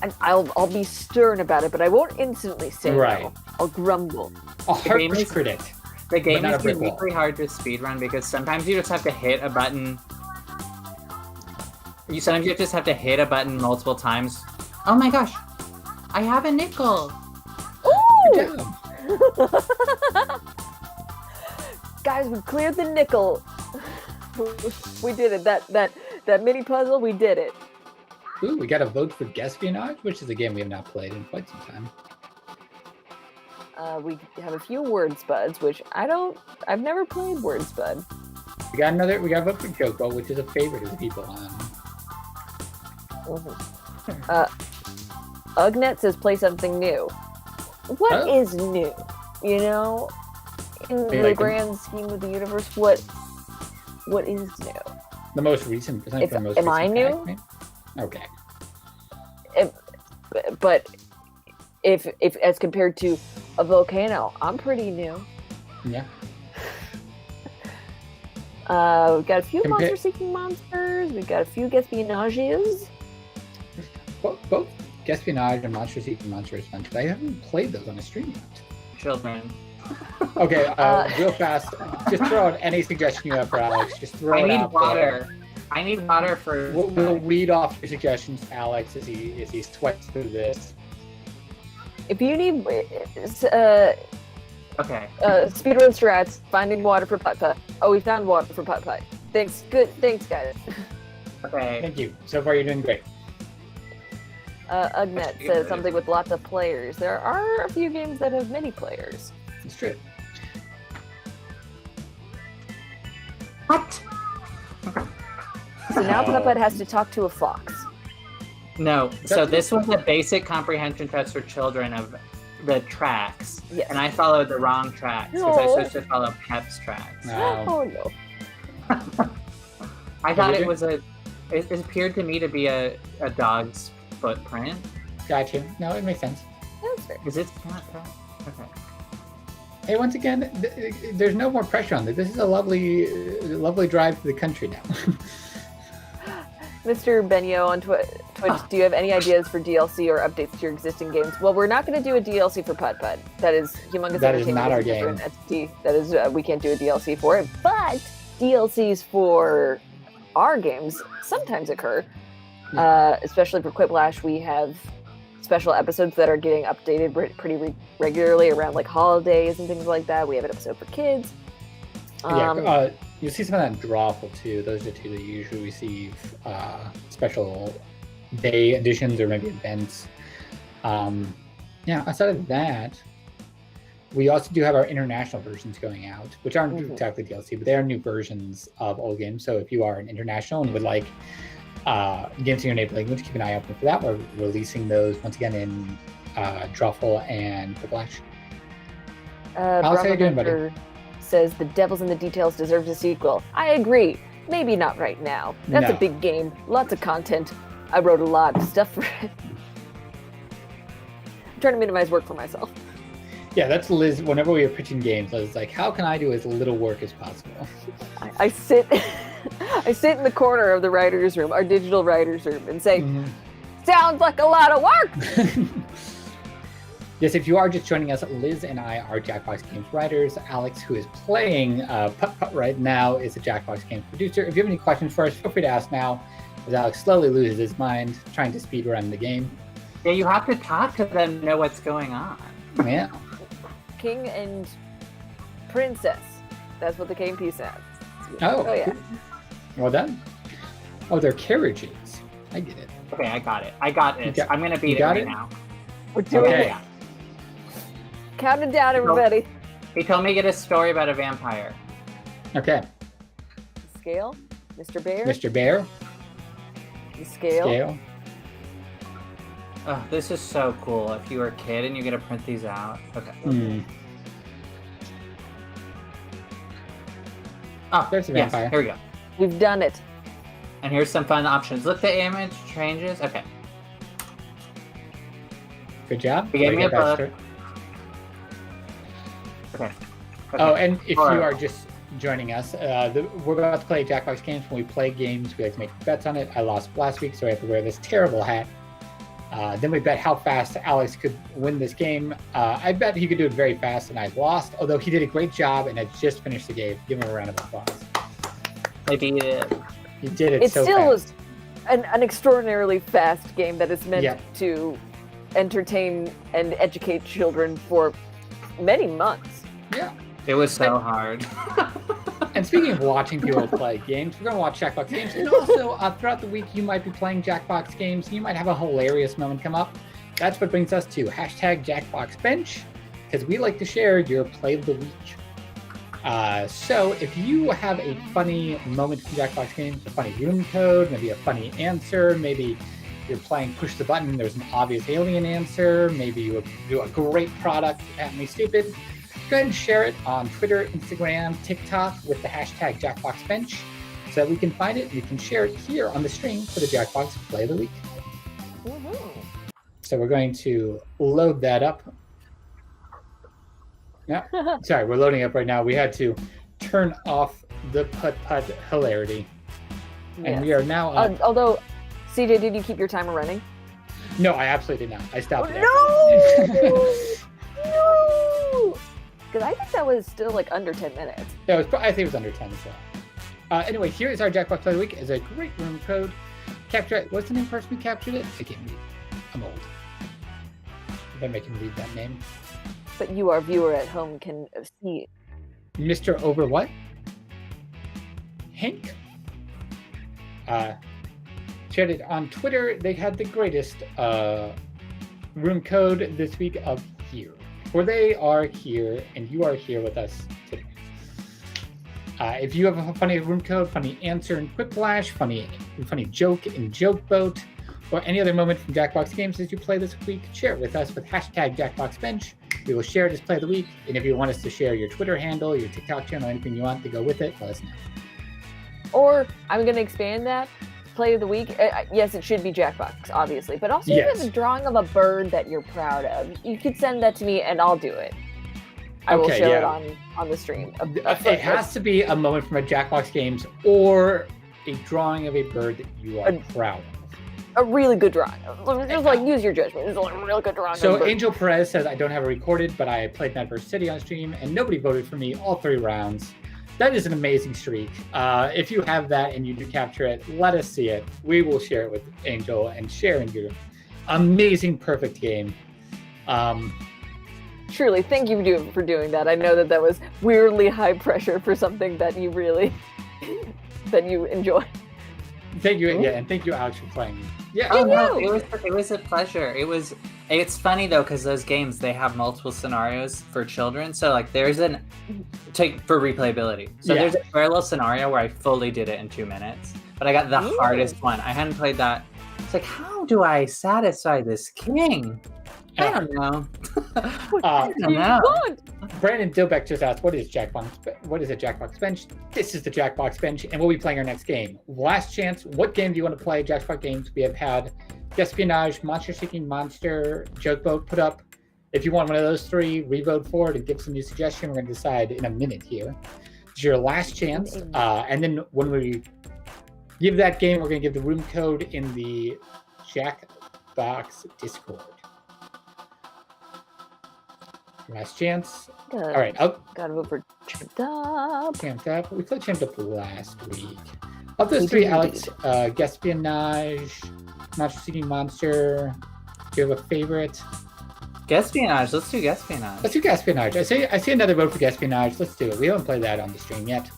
And I'll be stern about it, but I won't instantly say no. I'll grumble. I'll harsh critic. The game is uniquely hard to speedrun because sometimes you just have to hit a button. Sometimes you just have to hit a button multiple times. Oh my gosh! I have a nickel! Ooh! Good job. Guys, we cleared the nickel. We did it. That mini puzzle, we did it. Ooh, we got a vote for Guesspionage, which is a game we have not played in quite some time. We have a few word spuds, which I've never played word spud. We got a vote for Joko, which is a favorite of the people on. Ugnet says play something new. What is new? In the grand scheme of the universe, what is new? The most recent. Am I new? Pack, okay. But if as compared to a volcano, I'm pretty new. Yeah. We've got a few monster-seeking monsters. We've got a few Guesspionages. Both Guesspionage and monster-seeking monsters fun, but I haven't played those on a stream yet. Children. Okay, real fast. Just throw out any suggestion you have for Alex. Just throw it out. I need water. I need water for. We'll read off your suggestions, Alex, as he sweats through this. If you need, okay. Speedrun strats, finding water for Putt-Putt. Oh, we found water for Putt-Putt. Thanks, guys. Okay. Thank you. So far, you're doing great. Ugnet says something with lots of players. There are a few games that have many players. It's true. What? So now Putt-Putt has to talk to a fox. No. So this was a basic comprehension test for children of the tracks. Yes. And I followed the wrong tracks because I was supposed to follow Pep's tracks. Oh no. I thought it was it appeared to me to be a dog's footprint. Gotcha. No, it makes sense. That's fair. Is it not that? Okay. Hey, once again, there's no more pressure on this. This is a lovely drive to the country now. Mr. Benio on Twitch, do you have any ideas for DLC or updates to your existing games? Well, we're not going to do a DLC for Putt-Putt. That is Humongous That is Entertainment. not our game. Entity. That is, we can't do a DLC for it. But DLCs for our games sometimes occur. Especially for Quiplash, we have special episodes that are getting updated pretty regularly around like holidays and things like that. We have an episode for kids. You'll see some of that in Drawful too. Those are two that you usually receive special day editions or maybe events. Outside of that, we also do have our international versions going out, which aren't exactly DLC, but they are new versions of old games. So if you are an international and would like games in your native language, keep an eye open for that. We're releasing those once again in Drawful and Whiplash. Alex, how you doing, buddy? Says the Devil's in the Details deserves a sequel. I agree. Maybe not right now. That's a big game. Lots of content. I wrote a lot of stuff for it. I'm trying to minimize work for myself. Yeah, that's Liz. Whenever we are pitching games, Liz is like, how can I do as little work as possible? I sit in the corner of the writer's room, our digital writer's room, and say, sounds like a lot of work! Yes, if you are just joining us, Liz and I are Jackbox Games writers. Alex, who is playing Putt-Putt right now, is a Jackbox Games producer. If you have any questions for us, feel free to ask now, as Alex slowly loses his mind trying to speedrun the game. Yeah, you have to talk to them to know what's going on. Yeah. King and Princess. That's what the game piece says. Oh, yeah. Well done. Oh, they're carriages. I get it. Okay, I got it. I'm going to beat it right now. We're doing it. Yeah. Count it down, everybody. He told me to get a story about a vampire. Okay. Scale. Mr. Bear. Mr. Bear. The scale. Oh, this is so cool. If you were a kid and you get to print these out. Okay. Oh, there's a vampire. Yes, here we go. We've done it. And here's some fun options. Look, the image changes. Okay. Good job. He gave me a book. Okay. Oh, and if you are just joining us, we're about to play Jackbox Games. When we play games, we like to make bets on it. I lost last week, so I have to wear this terrible hat. Then we bet how fast Alex could win this game. I bet he could do it very fast, and I lost, although he did a great job and has just finished the game. Give him a round of applause. I beat it. He did it so fast. It still was an extraordinarily fast game that is meant to entertain and educate children for many months. Yeah. It was so hard. And speaking of watching people play games, we're going to watch Jackbox Games. And also, throughout the week, you might be playing Jackbox Games. You might have a hilarious moment come up. That's what brings us to hashtag JackboxBench, because we like to share your play of the week. So if you have a funny moment from Jackbox Games, a funny room code, maybe a funny answer, maybe you're playing push the button, there's an obvious alien answer, maybe you do a great product, patently stupid, go ahead and share it on Twitter, Instagram, TikTok with the hashtag JackboxBench so that we can find it and we can share it here on the stream for the Jackbox Play of the Week. So we're going to load that up. Yeah, sorry, we're loading up right now. We had to turn off the Putt-Putt hilarity. And we are now up. Although, CJ, did you keep your timer running? No, I absolutely did not. I stopped it. No! Because I think that was still like under 10 minutes. Yeah, I think it was under 10 as well. Anyway, here is our Jackbox Play of the Week. It's a great room code. Capture it. What's the name of the person who captured it? I can't read. I'm old. If I make him read that name. But you, our viewer at home, can see it. Mr. Over what? Hank? Shared it on Twitter. They had the greatest room code this week of here. For they are here, and you are here with us today. If you have a funny room code, funny answer in Whiplash, funny joke in Joke Boat, or any other moment from Jackbox Games as you play this week, share it with us with hashtag JackboxBench. We will share it as Play of the Week, and if you want us to share your Twitter handle, your TikTok channel, anything you want to go with it, let us know. Or I'm going to expand that. Play of the Week. Yes, it should be Jackbox, obviously, but also you have a drawing of a bird that you're proud of. You could send that to me, and I'll do it. I will show it on the stream. It has to be a moment from a Jackbox Games or a drawing of a bird that you are proud of. A really good drawing. Just like use your judgment. It's like a real good drawing. So Angel Perez says, I don't have it recorded, but I played Madverse City on stream, and nobody voted for me all 3 rounds. That is an amazing streak. If you have that and you do capture it, let us see it. We will share it with Angel and share in your amazing, perfect game. Truly, thank you for doing that. I know that was weirdly high pressure for something that you really that you enjoy. Thank you, yeah, and thank you, Alex, for playing. Yeah. Oh no, it was a pleasure. It's funny though because those games they have multiple scenarios for children. So like there's for replayability. So there's a parallel scenario where I fully did it in 2 minutes, but I got the hardest one. I hadn't played that. It's like, how do I satisfy this king? I don't know. I don't know. Brandon Dilbeck just asked, what is a Jackbox Bench? This is the Jackbox Bench, and we'll be playing our next game. Last chance, what game do you want to play? Jackbox games, we have had Guesspionage, Monster Seeking Monster, Joke Boat put up. If you want one of those three, re-vote for it and give us a new suggestion. We're going to decide in a minute here. It's your last chance. And then when we give that game, we're going to give the room code in the Jackbox Discord. Last chance. All right. Gotta vote for Champed Up. Champed Up. We played Champed Up last week. Of those three, Alex, Guesspionage, Monster Seeking Monster. Do you have a favorite? Guesspionage. Let's do Guesspionage. Let's do Guesspionage. I see another vote for Guesspionage. Let's do it. We haven't played that on the stream yet.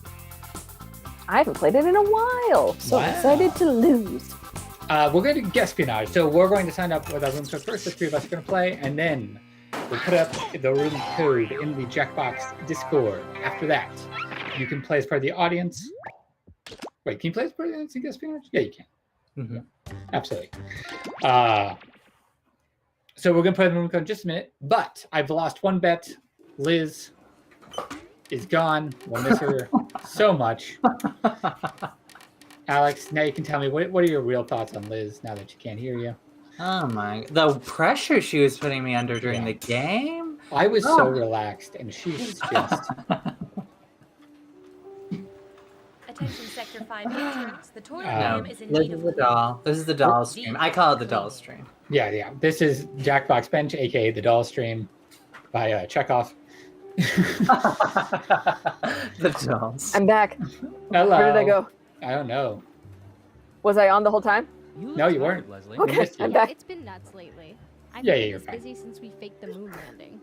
I haven't played it in a while. So excited to lose. We're going to Guesspionage. So we're going to sign up with our room code first. The three of us are going to play, and then we'll put up the room code in the Jackbox Discord. After that, you can play as part of the audience. Wait, can you play as part of the audience in Guesspionage? Yeah, you can. Mm-hmm. Yeah, absolutely. So we're going to play the room code in just a minute, but I've lost one bet. Liz is gone. We'll miss her so much. Alex, now you can tell me, what are your real thoughts on Liz now that she can't hear you? Oh my, the pressure she was putting me under during the game. I was so relaxed, and she was just... Attention Sector 5 interns. The Torium is in Liz need is of the doll. This is the doll stream. I call it the doll stream. Yeah. This is Jackbox Bench, aka the doll stream by Chekhov. The dolls. I'm back. Hello. Where did I go? I don't know. Was I on the whole time? No, you weren't. Leslie. We Okay, missed you. I'm back. It's been nuts lately. I've Yeah, been you're this fine. busy since we faked the moon landing.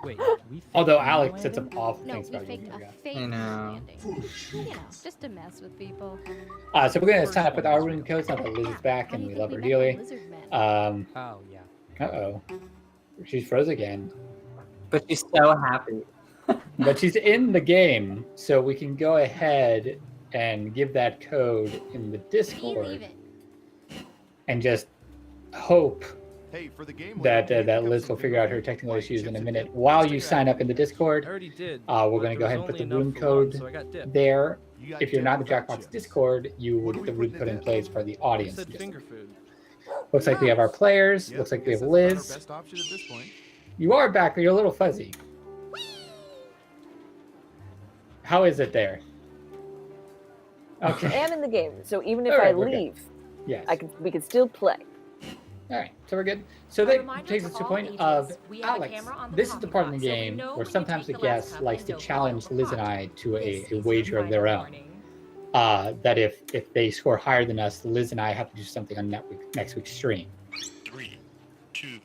Wait, we faked Although the moon Alex said some landing? awful No, things we about you. faked a fake I moon know. landing. You know, just to mess with people. So we're going to sign up with our room codes now that Liz is back, How do and you we love think her met the dearly. lizard men? Oh, yeah. Uh-oh. She's froze again. But she's so happy. But she's in the game, so we can go ahead and give that code in the Believe Discord it. and just hope Hey, for the game that later, that pick up Liz will something figure out her like technical issues in a chips minute. and While dip. you Just sign up in the I Discord, already did. we're but going to go there ahead and was put the only room enough for one, code so I got dipped. there. You got If you're dip not in the without Jackbox chips. Discord, you What do would we the put room in code in that? place for the I audience. said Just- finger food. Looks like we have our players. Yep, Looks like we guess have that's not our Liz. best option at this point. You are back, but you're a little fuzzy. How is it there? I Okay. am in the game, so even if All right, I we're good. leave, Yes. we can still play. All right, so we're good. So A that reminder takes to us to the all point agents, of we have a Alex. camera on the This is the coffee part of the pot, so we game know where when you sometimes take the the last guest cup likes and to don't challenge fill the Liz and pot. I to This a is your wager of their final own. warning. That if they score higher than us, Liz and I have to do something on next week's stream. 3, 2.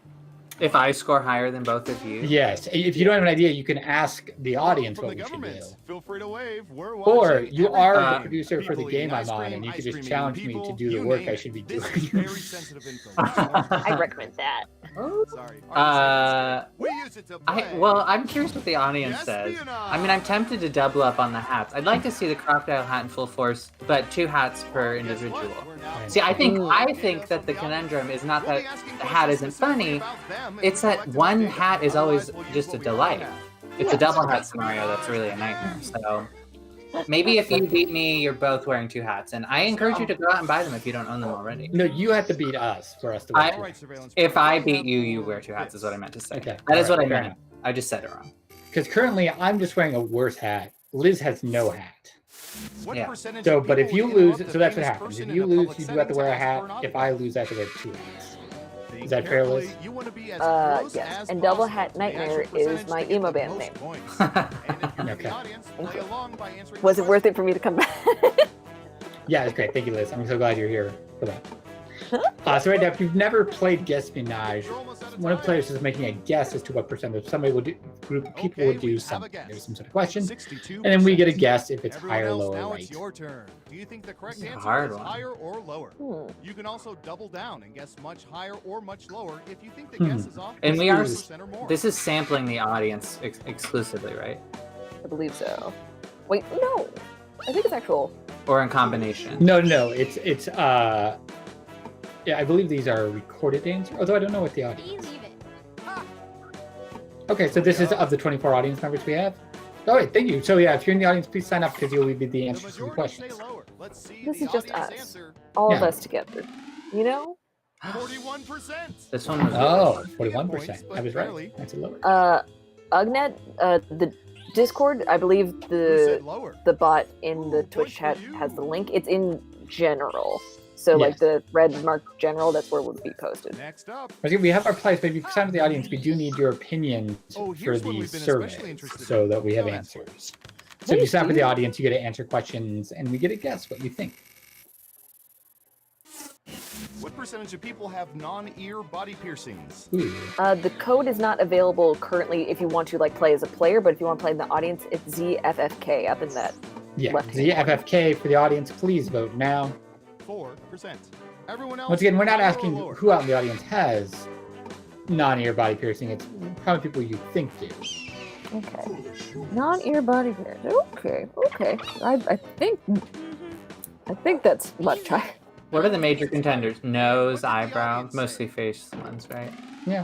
If I score higher than both of you. Yes. If you don't have an idea, you can ask the audience From what the we should do. government. Feel free to wave. We're Or watching you are the everything. producer for the People game eating I'm ice on, cream, and you ice could just cream challenge eating me to people, do the you work name I it. should be This doing. is very sensitive information. I recommend that. Sorry. We use it to play. I'm curious what the audience says. I mean, I'm tempted to double up on the hats. I'd like to see the crocodile hat in full force, but 2 hats per individual. See, I think that the conundrum is not that the hat isn't funny, it's that one hat is always just a delight. It's a double hat scenario that's really a nightmare. So maybe if you beat me, you're both wearing 2 hats, and I encourage you to go out and buy them if you don't own them already. No, you have to beat us for us to win. If I beat you, you wear 2 hats is what I meant to say. Okay. That is what I Alright, fair meant. I just said it wrong. Because currently I'm just wearing a worse hat. Liz has no hat. Yeah. So, but if you lose, so that's what happens. If you lose, you do have to wear a hat. If I lose, I have to wear 2 hats. Is that fair, Liz? Yes. And Double Hat Nightmare is my emo band name. Okay. Was it worth it for me to come back? Yeah, it's great. Thank you, Liz. I'm so glad you're here for that. So right now, if you've never played Guesspionage, one of the players is making a guess as to what percent of somebody would do, group of people would do something. There's some sort of question, 62%. and then we get a guess if it's Everyone higher, else, lower, now right. it's your turn. Do you think the correct This is a answer hard is one. higher or lower? You can also double down and guess much higher or much lower if you think the guess is off. And by we are 1% or more. This is sampling the audience exclusively, right? I believe so. Wait, no. I think it's actual. Or in combination? No, it's yeah, I believe these are recorded answers, although I don't know what the audience. Believe it. Okay, so this is of the 24 audience members we have. All right, thank you. So yeah, if you're in the audience, please sign up because you'll be the answers to the majority say questions. lower. Let's see This the is just audience us. answer. All of Yeah. us together. You know? 41%. This one was Oh, Points, 41%. I was barely. right. That's a lower. Ugnet, the Discord, I believe Who said the lower? bot in the Ooh, Twitch point chat for you. has the link. It's in general. So like Yes. the red mark general, that's where it would be posted. Next up. Okay, we have our players, but if you sign up to the audience, we do need your opinions Oh, for here's one the we've been especially survey interested so in. that we have Go ahead, Squirt. answers. So if you sign up with the Thank you. audience, you get to answer questions and we get to guess what you think. What percentage of people have non-ear body piercings? Ooh. The code is not available currently if you want to like play as a player, but if you want to play in the audience, it's ZFFK up in that. Yeah, Left-hand ZFFK for the audience. Please vote now. 4%. Everyone else. Once again, we're not higher or asking lower? who out in the audience has non-ear body piercing. It's how many people you think do. Okay. Non-ear body hairs. Okay. I think that's much higher. What are the major contenders? Nose, eyebrow, mostly face ones, right? Yeah.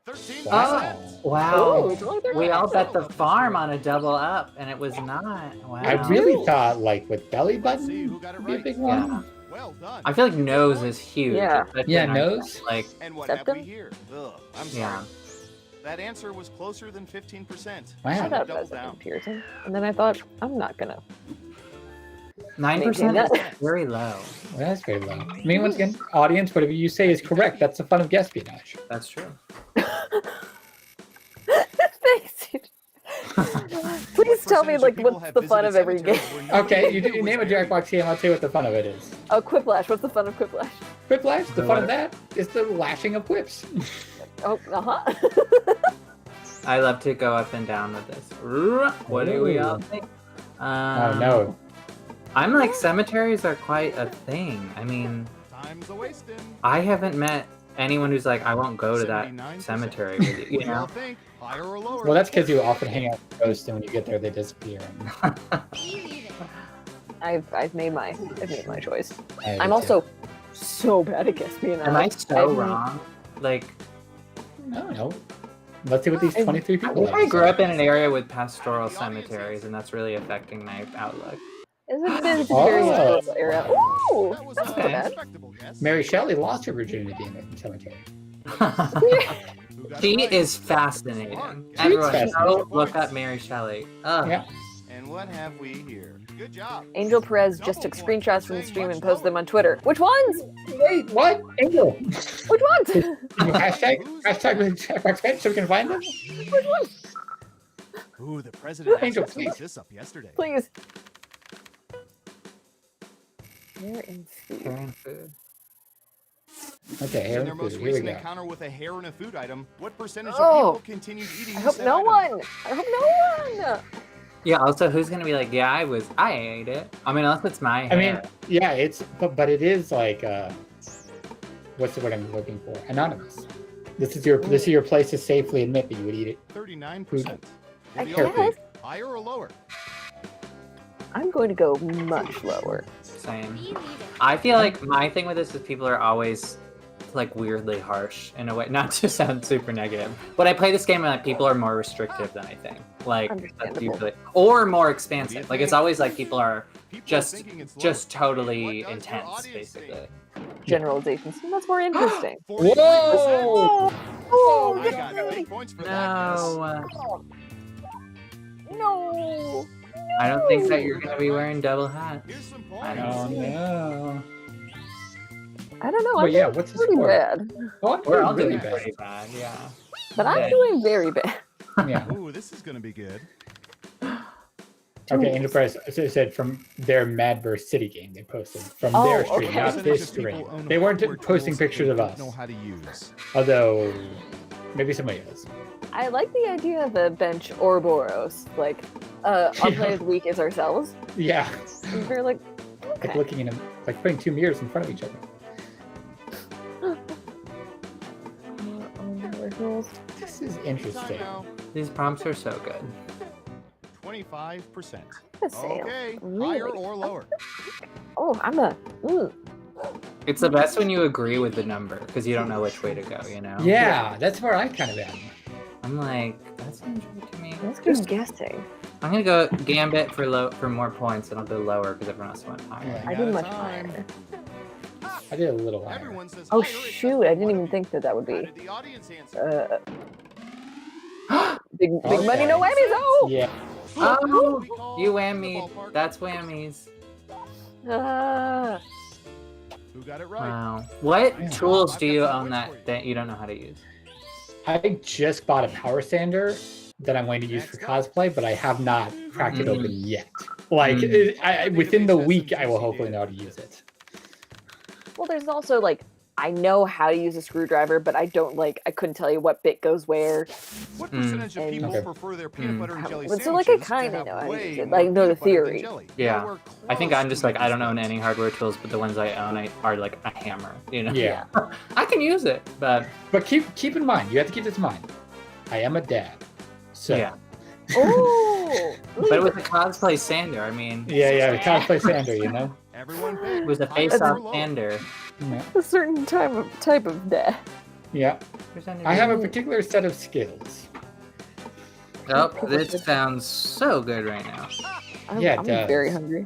13%. Wow. Wow. Oh, it's only We all 13%. bet the farm on a double up, and it was not. Wow. I really Ooh. thought like with belly Let's see button who got it would be a right. big Yeah. one. Well done. I feel like nose is huge. Yeah. especially Yeah, in our- nose. Like, And what have Septum? we here? Ugh, I'm sorry. yeah. That answer was closer than 15%. Wow. I Should've thought doubled that was down. piercing, and then I thought I'm not gonna. 9% is that. very low. Well, that's very low. I mean, once again, audience, whatever you say is correct. That's the fun of Guesspionage. That's true. Thanks. Please tell me like what's the fun of every game. Okay, you name a Jackbox game. I'll tell you what the fun of it is. Oh, Quiplash. What's the fun of Quiplash? Quiplash. The fun of that is the lashing of whips. Oh, uh-huh. I love to go up and down with this. What do we all think? Oh no. I'm like, cemeteries are quite a thing. I mean, Time's a wasting. I haven't met anyone who's like, I won't go to that 79%. cemetery with you. You What do y'all know? think? Higher or lower? Well, that's because you often hang out with ghosts, and when you get there, they disappear. Believe it. I've made my choice. I I'm do also so bad at Guesspionage. Am I so I'm- wrong? Like, too. I don't know. Let's see what these I- 23 I people think have. I grew up in an area with pastoral cemeteries, and that's really affecting my outlook. Isn't it a very Oh. historical area? Ooh, That was that's a not okay. bad. respectable guess. Mary Shelley lost her virginity in the cemetery. Who got it She right? is fascinating. She's Everyone, fascinating. go look up Mary Shelley. Ugh. Yeah. And what have we here? Good job. Angel Perez just took screenshots from the stream and posted them on Twitter. Which ones? Wait, what? Angel. Which ones? Can you hashtag with Jackbox fans so we can find them? Which ones? Ooh, the president Angel, actually please. set this up yesterday. Please. Hair and food. Hair and food. Okay, In here, their most here we recent go. encounter with a hair and a food item, what percentage Oh. of people continued eating I this hope no item? one. I hope no one. Yeah, also, who's gonna be like, yeah, I ate it? I mean, unless it's my hair. I mean, yeah, it's but it is like what's the word I'm looking for? Anonymous. This is your place to safely admit that you would eat it. 39%. I What do y'all guess. think? Higher or lower? I'm going to go much lower. Same. Believe it. I feel like my thing with this is people are always like weirdly harsh in a way, not to sound super negative. When I play this game, like people are more restrictive than I think. Like that's Understandable. usually, or more What do you expansive. Like it's think? always like people are People are just thinking it's low. just totally What does your intense, audience think? basically. Generalizations. That's more interesting. 43%. Whoa! Oh, I got 8 points for that guess. No, no. I don't think that you're gonna be wearing double hats. Here's some I points. Oh no. I don't know. Well, I'm yeah, doing what's the pretty score? bad. Oh, I'm We're doing all really doing bad. pretty bad, yeah. But I'm Okay. doing very bad. Yeah. Ooh, this is gonna be good. Okay, Enterprise said from their Madverse City game they posted from Oh, their stream, okay. not Percentage this of people stream. own They weren't hardware posting tools they pictures of don't us. know how to use. Although maybe somebody else. I like the idea of a bench Ouroboros. Like, our player of the week is ourselves. Yeah, And we're like, like okay. looking in them, like putting two mirrors in front of each other. This is interesting. These prompts are so good. 25%. Let's see. Okay, Really? higher or lower? Oh, I'm a. It's the best when you agree with the number because you don't know which way to go. You know. Yeah, that's where I kind of am. I'm like, that seems right to me. Let's keep guessing. I'm gonna go Gambit for more points, and I'll go lower because everyone else went higher. Yeah. I Out did of much time. higher. I did a little higher. Everyone says Oh higher except shoot! I didn't one even of think that would you. How be. did the audience answer? Big Okay. money, no whammies. Oh. Yeah, Oh, We call you the whammied. ballpark. That's whammies. Who got it right? Wow. What Yeah. tools I've do got you some own points that for you. that you don't know how to use? I just bought a power sander that I'm going to use for cosplay, but I have not cracked it open yet. Like within the week, I will hopefully know how to use it. Well, there's also like I know how to use a screwdriver, but I don't like. I couldn't tell you what bit goes where. What percentage of And- people Okay. prefer their peanut butter and jelly So, like, I sandwiches kinda to have know how to way use it, more like, know the peanut butter than theory. jelly? Yeah. Nowhere I think close I'm just to like I don't making own this any hardware tools, but the ones I own are like a hammer. You know. Yeah, I can use it, but but keep in mind, you have to keep this in mind. I am a dad, so yeah. Oh. But it was a cosplay sander. I mean, yeah, the cosplay sander, you know. Everyone it was a higher face-off or lower? sander. Yeah, A certain type of death. yeah. I have a particular set of skills. Oh, this sounds so good right now. Yeah, it I'm does. very hungry.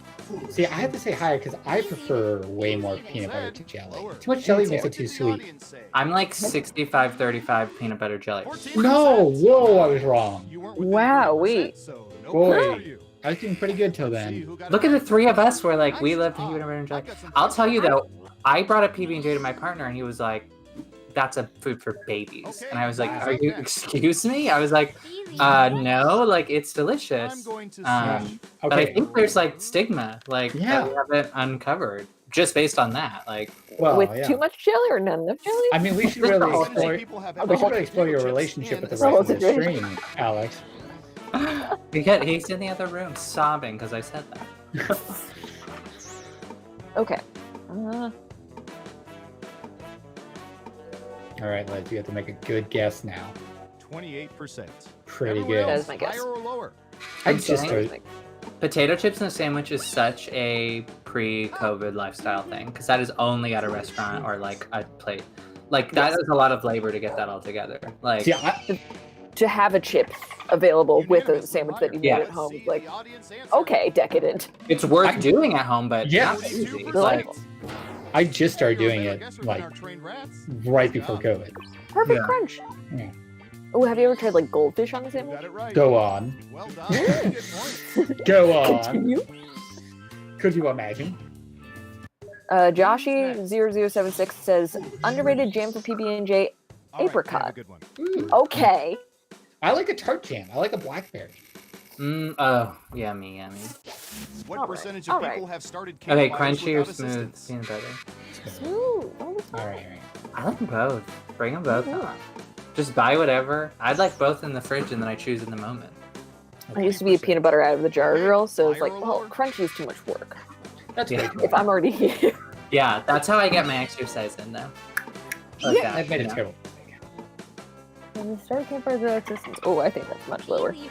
See, I have to say higher because I prefer way more peanut butter to jelly. Lower. Too much jelly Me makes too. it too What did the sweet. audience say? I'm like 65-35 peanut butter jelly. 14%. No, whoa, I was wrong. You weren't within Wow, 3%, wait. so no Boy. point for you. I was doing pretty good till See then. who got it Look at the right. three of us. We're like, we Nice. love Ah, peanut butter and jelly. I've got some I'll points tell for you though, I brought a PB&J to my partner, and he was like, "That's a food for babies," Okay, and I was like, that's "Are you? okay. Excuse me?" I was like, Easy. no, like it's I'm delicious." going to Um, But I Okay, think there's like stigma, like Yeah. that we haven't uncovered just based on that. Like, well, With yeah. too much jelly or not enough jelly? I mean, we should Just the really whole explore. People have We should really explore your chips relationship with the in whole rest of the situation. stream, Alex. he's in the other room sobbing because I said that. Okay. All right, Les, you have to make a good guess now. 28%. Pretty Everyone good. That else, is my guess. Higher or lower? I I'm just saying- started. Potato chips in a sandwich is such a pre-COVID lifestyle thing because that is only at a restaurant or like a plate. Like that is a lot of labor to get that all together. Like, See, I, To have a chip available with a Unanimously sandwich that you higher. made Yeah. at home, See like the audience answer. okay, decadent. it's worth I- doing at home, but Yeah. not easy. 42%. Like, I just started You're a doing better it guesser than like our trained rats. right before COVID. Perfect Yeah. crunch. Yeah. Oh, have you ever tried like goldfish on the You sandwich? got it right. Go on. Well done. Good point. Go on. Continue. Could you imagine? Joshy0076 says underrated jam for PB&J. All right, we have a Apricot. good one. Ooh. Okay. I like a tart jam. I like a blackberry. oh, yummy. What All right, percentage all of right. people have started Okay, campfires crunchy or without smooth assistance? peanut butter? Smooth. Oh, All right. I like them both. Bring them both Mhm. on. Just buy whatever. I'd like both in the fridge and then I choose in the moment. I used to be a peanut butter out of the jar girl, so it's Higher like, or well, lower? crunchy's too much work. That's Yeah. way too If I'm already here. Yeah, that's how I get my exercise in though. Like Yeah. that, I've made you a know? terrible. When we start campfires without assistance. Oh, I think that's much lower. Easy.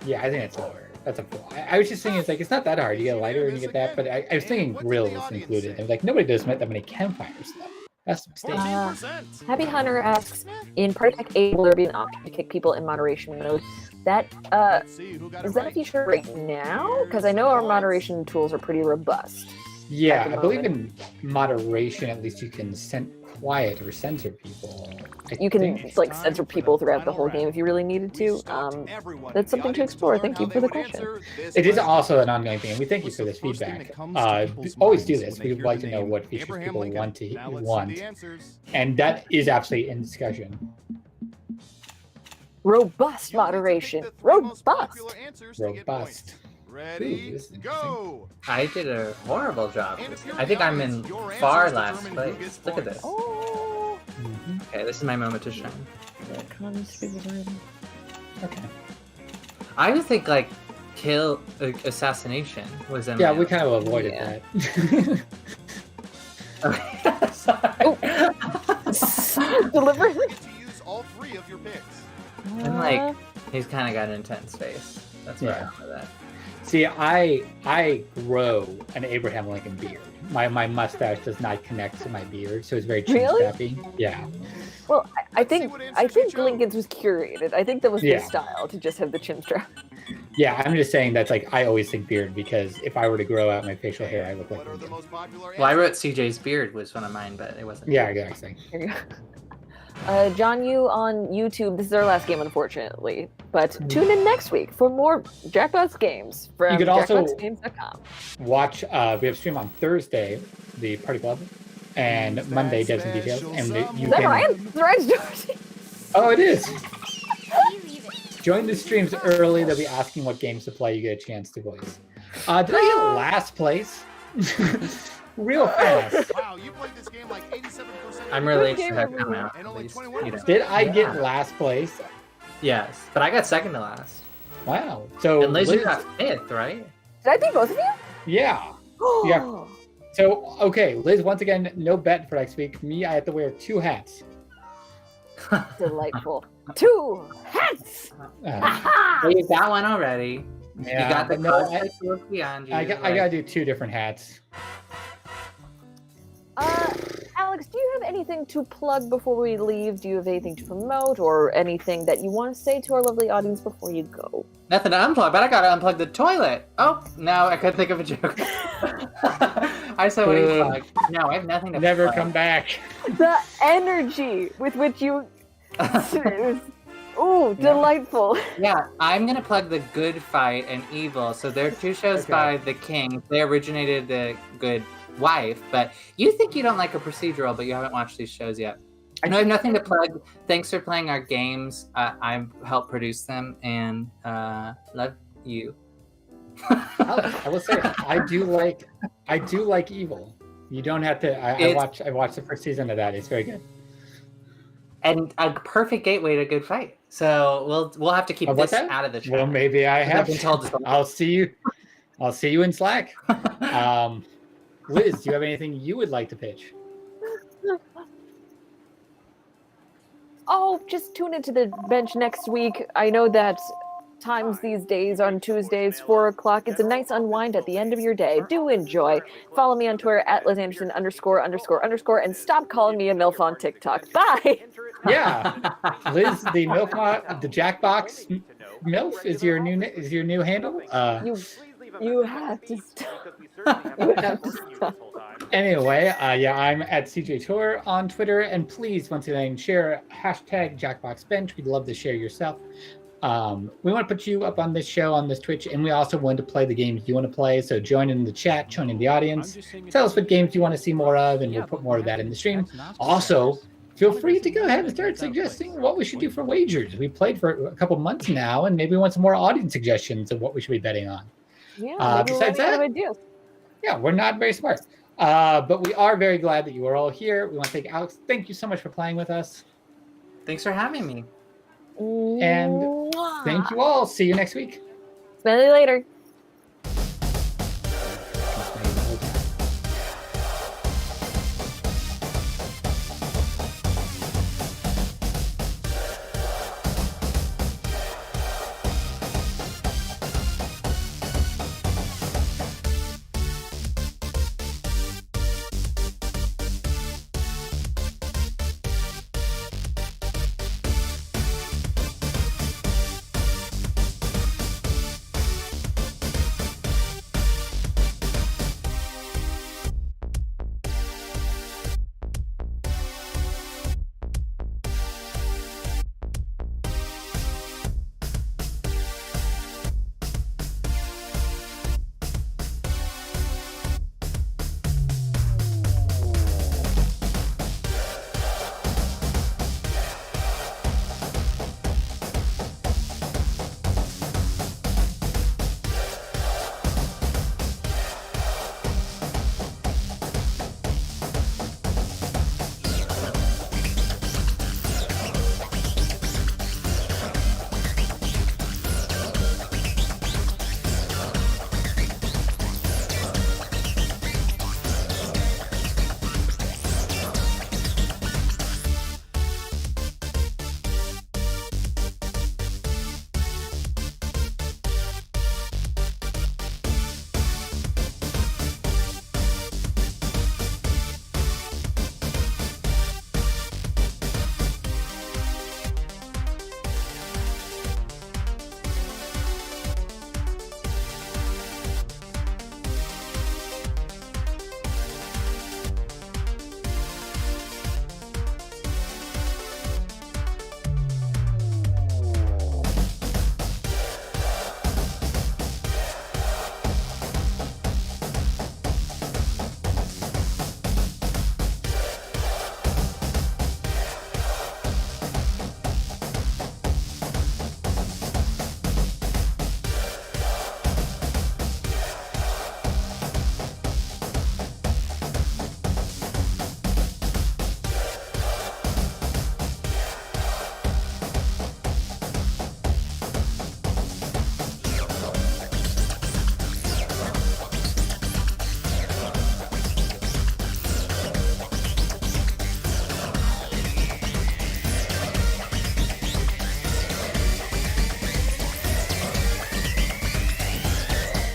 Yeah, I think it's lower. That's a 4. I was just thinking, it's like, it's not that hard. You get a lighter and you get that, but I was thinking grills included. I was like, nobody does that many campfires, though. That's the mistake. 14%. Happy Hunter asks, in Project 8, will there be an option to kick people in moderation mode? That, Let's see who got is it that a right. feature right now? Because I know our moderation tools are pretty robust. Yeah, at the I believe in moderation, at least you can quiet or censor people. I You can think. like censor people throughout the whole game if you really needed to. That's something to explore. Thank you for the question. It is also an ongoing thing, and we thank you for this feedback. Always do this. We would like to know what features people want, and that is absolutely in discussion. Robust moderation. Robust. Robust. Ready, this is interesting. go! I did a horrible job. And if you're I think I'm in the audience, your far answers last determine who place. gets Look at points. this. Oh, Mhm. Okay, this is my moment to shine. there comes speedrun. Okay. I would think like kill assassination was in Yeah, my we kind of avoided Yeah. that. Okay, sorry. Deliberately. You get to use all 3 of your picks. And like he's kind of got an intense face. That's where Yeah. I'm with that. See, I grow an Abraham Lincoln beard. My mustache does not connect to my beard, so it's very chin Really? strappy. Yeah. Well, I Let's see think what answers I you think chose. Lincoln's was curated. I think that was Yeah. the style to just have the chin strap. Yeah, I'm just saying that's like I always think beard because if I were to grow out my facial hair, I look like What are the Lincoln. most popular Well, I answers? wrote CJ's beard was one of mine, but it wasn't. Yeah, exactly. There you go. John, you on YouTube. This is our last game, unfortunately. But tune in next week for more Jackbox games from You could also- jackboxgames.com. Watch. We have stream on Thursday, the Party Club, and Who's Monday that Devs and Details, special and you Is that can. Ryan? Is Ryan's Dorsey? Oh, it is. Believe it. Join the streams early. They'll be asking what games to play. You get a chance to voice. Did I get last place? Real fast. Wow, you played this game like 87%. I'm really Good game, excited to come everyone. out. And at only least, 21%. you know. Did I get Yeah. last place? Yes, but I got second to last. Wow. So And Liz, you Liz- got fifth, right? Did I beat both of you? yeah. Yeah. So okay, Liz. Once again, no bet for next week. Me, I have to wear 2 hats. Delightful. 2 hats! Uh, Well, you got one already. yeah, you got the but no, cosplay to look beyond you. I gotta do 2 different hats. Alex, do you have anything to plug before we leave? Do you have anything to promote or anything that you want to say to our lovely audience before you go? Nothing to unplug, but I gotta unplug the toilet. Oh, no, I couldn't think of a joke. I said, what do you plug? No, I have nothing to Never plug. come back. The energy with which you... Ooh, delightful. Yeah, I'm gonna plug The Good Fight and Evil. So they're 2 shows Okay. by The King. They originated The Good Wife, but you think you don't like a procedural, but you haven't watched these shows yet. I know I have nothing to plug. Thanks for playing our games. I helped produce them and love you. I will say I do like Evil. You don't have to. I watched the first season of that. It's very good. And a perfect gateway to Good Fight. So we'll have to keep What's this that? out of the chat. Well, maybe I I've have. been told to- I'll see you. I'll see you in Slack. Liz, do you have anything you would like to pitch? Oh, just tune into the bench next week. I know that times these days on Tuesdays, 4 o'clock. It's a nice unwind at the end of your day. Do enjoy. Follow me on Twitter at Liz Anderson ____, and stop calling me a MILF on TikTok. Bye. Yeah, Liz, the MILF, the Jackbox MILF is your new handle. You have to stop. You have to stop. Anyway, yeah, I'm at CJ Tour on Twitter, and please, once again, share hashtag JackboxBench. We'd love to share your stuff. We want to put you up on this show, on this Twitch, and we also want to play the games you want to play. So join in the chat, join in the audience. Tell us what games you want to see more of, and we'll put more of that in the stream. Also, feel free to go ahead and start suggesting what we should do for wagers. We played for a couple months now, and maybe we want some more audience suggestions of what we should be betting on. Yeah, maybe we'll besides run out that- of ideas. Yeah, we're not very smart. But we are very glad that you are all here. We want to thank Alex. Thank you so much for playing with us. Thanks for having me. And thank you all. See you next week. Smell you later.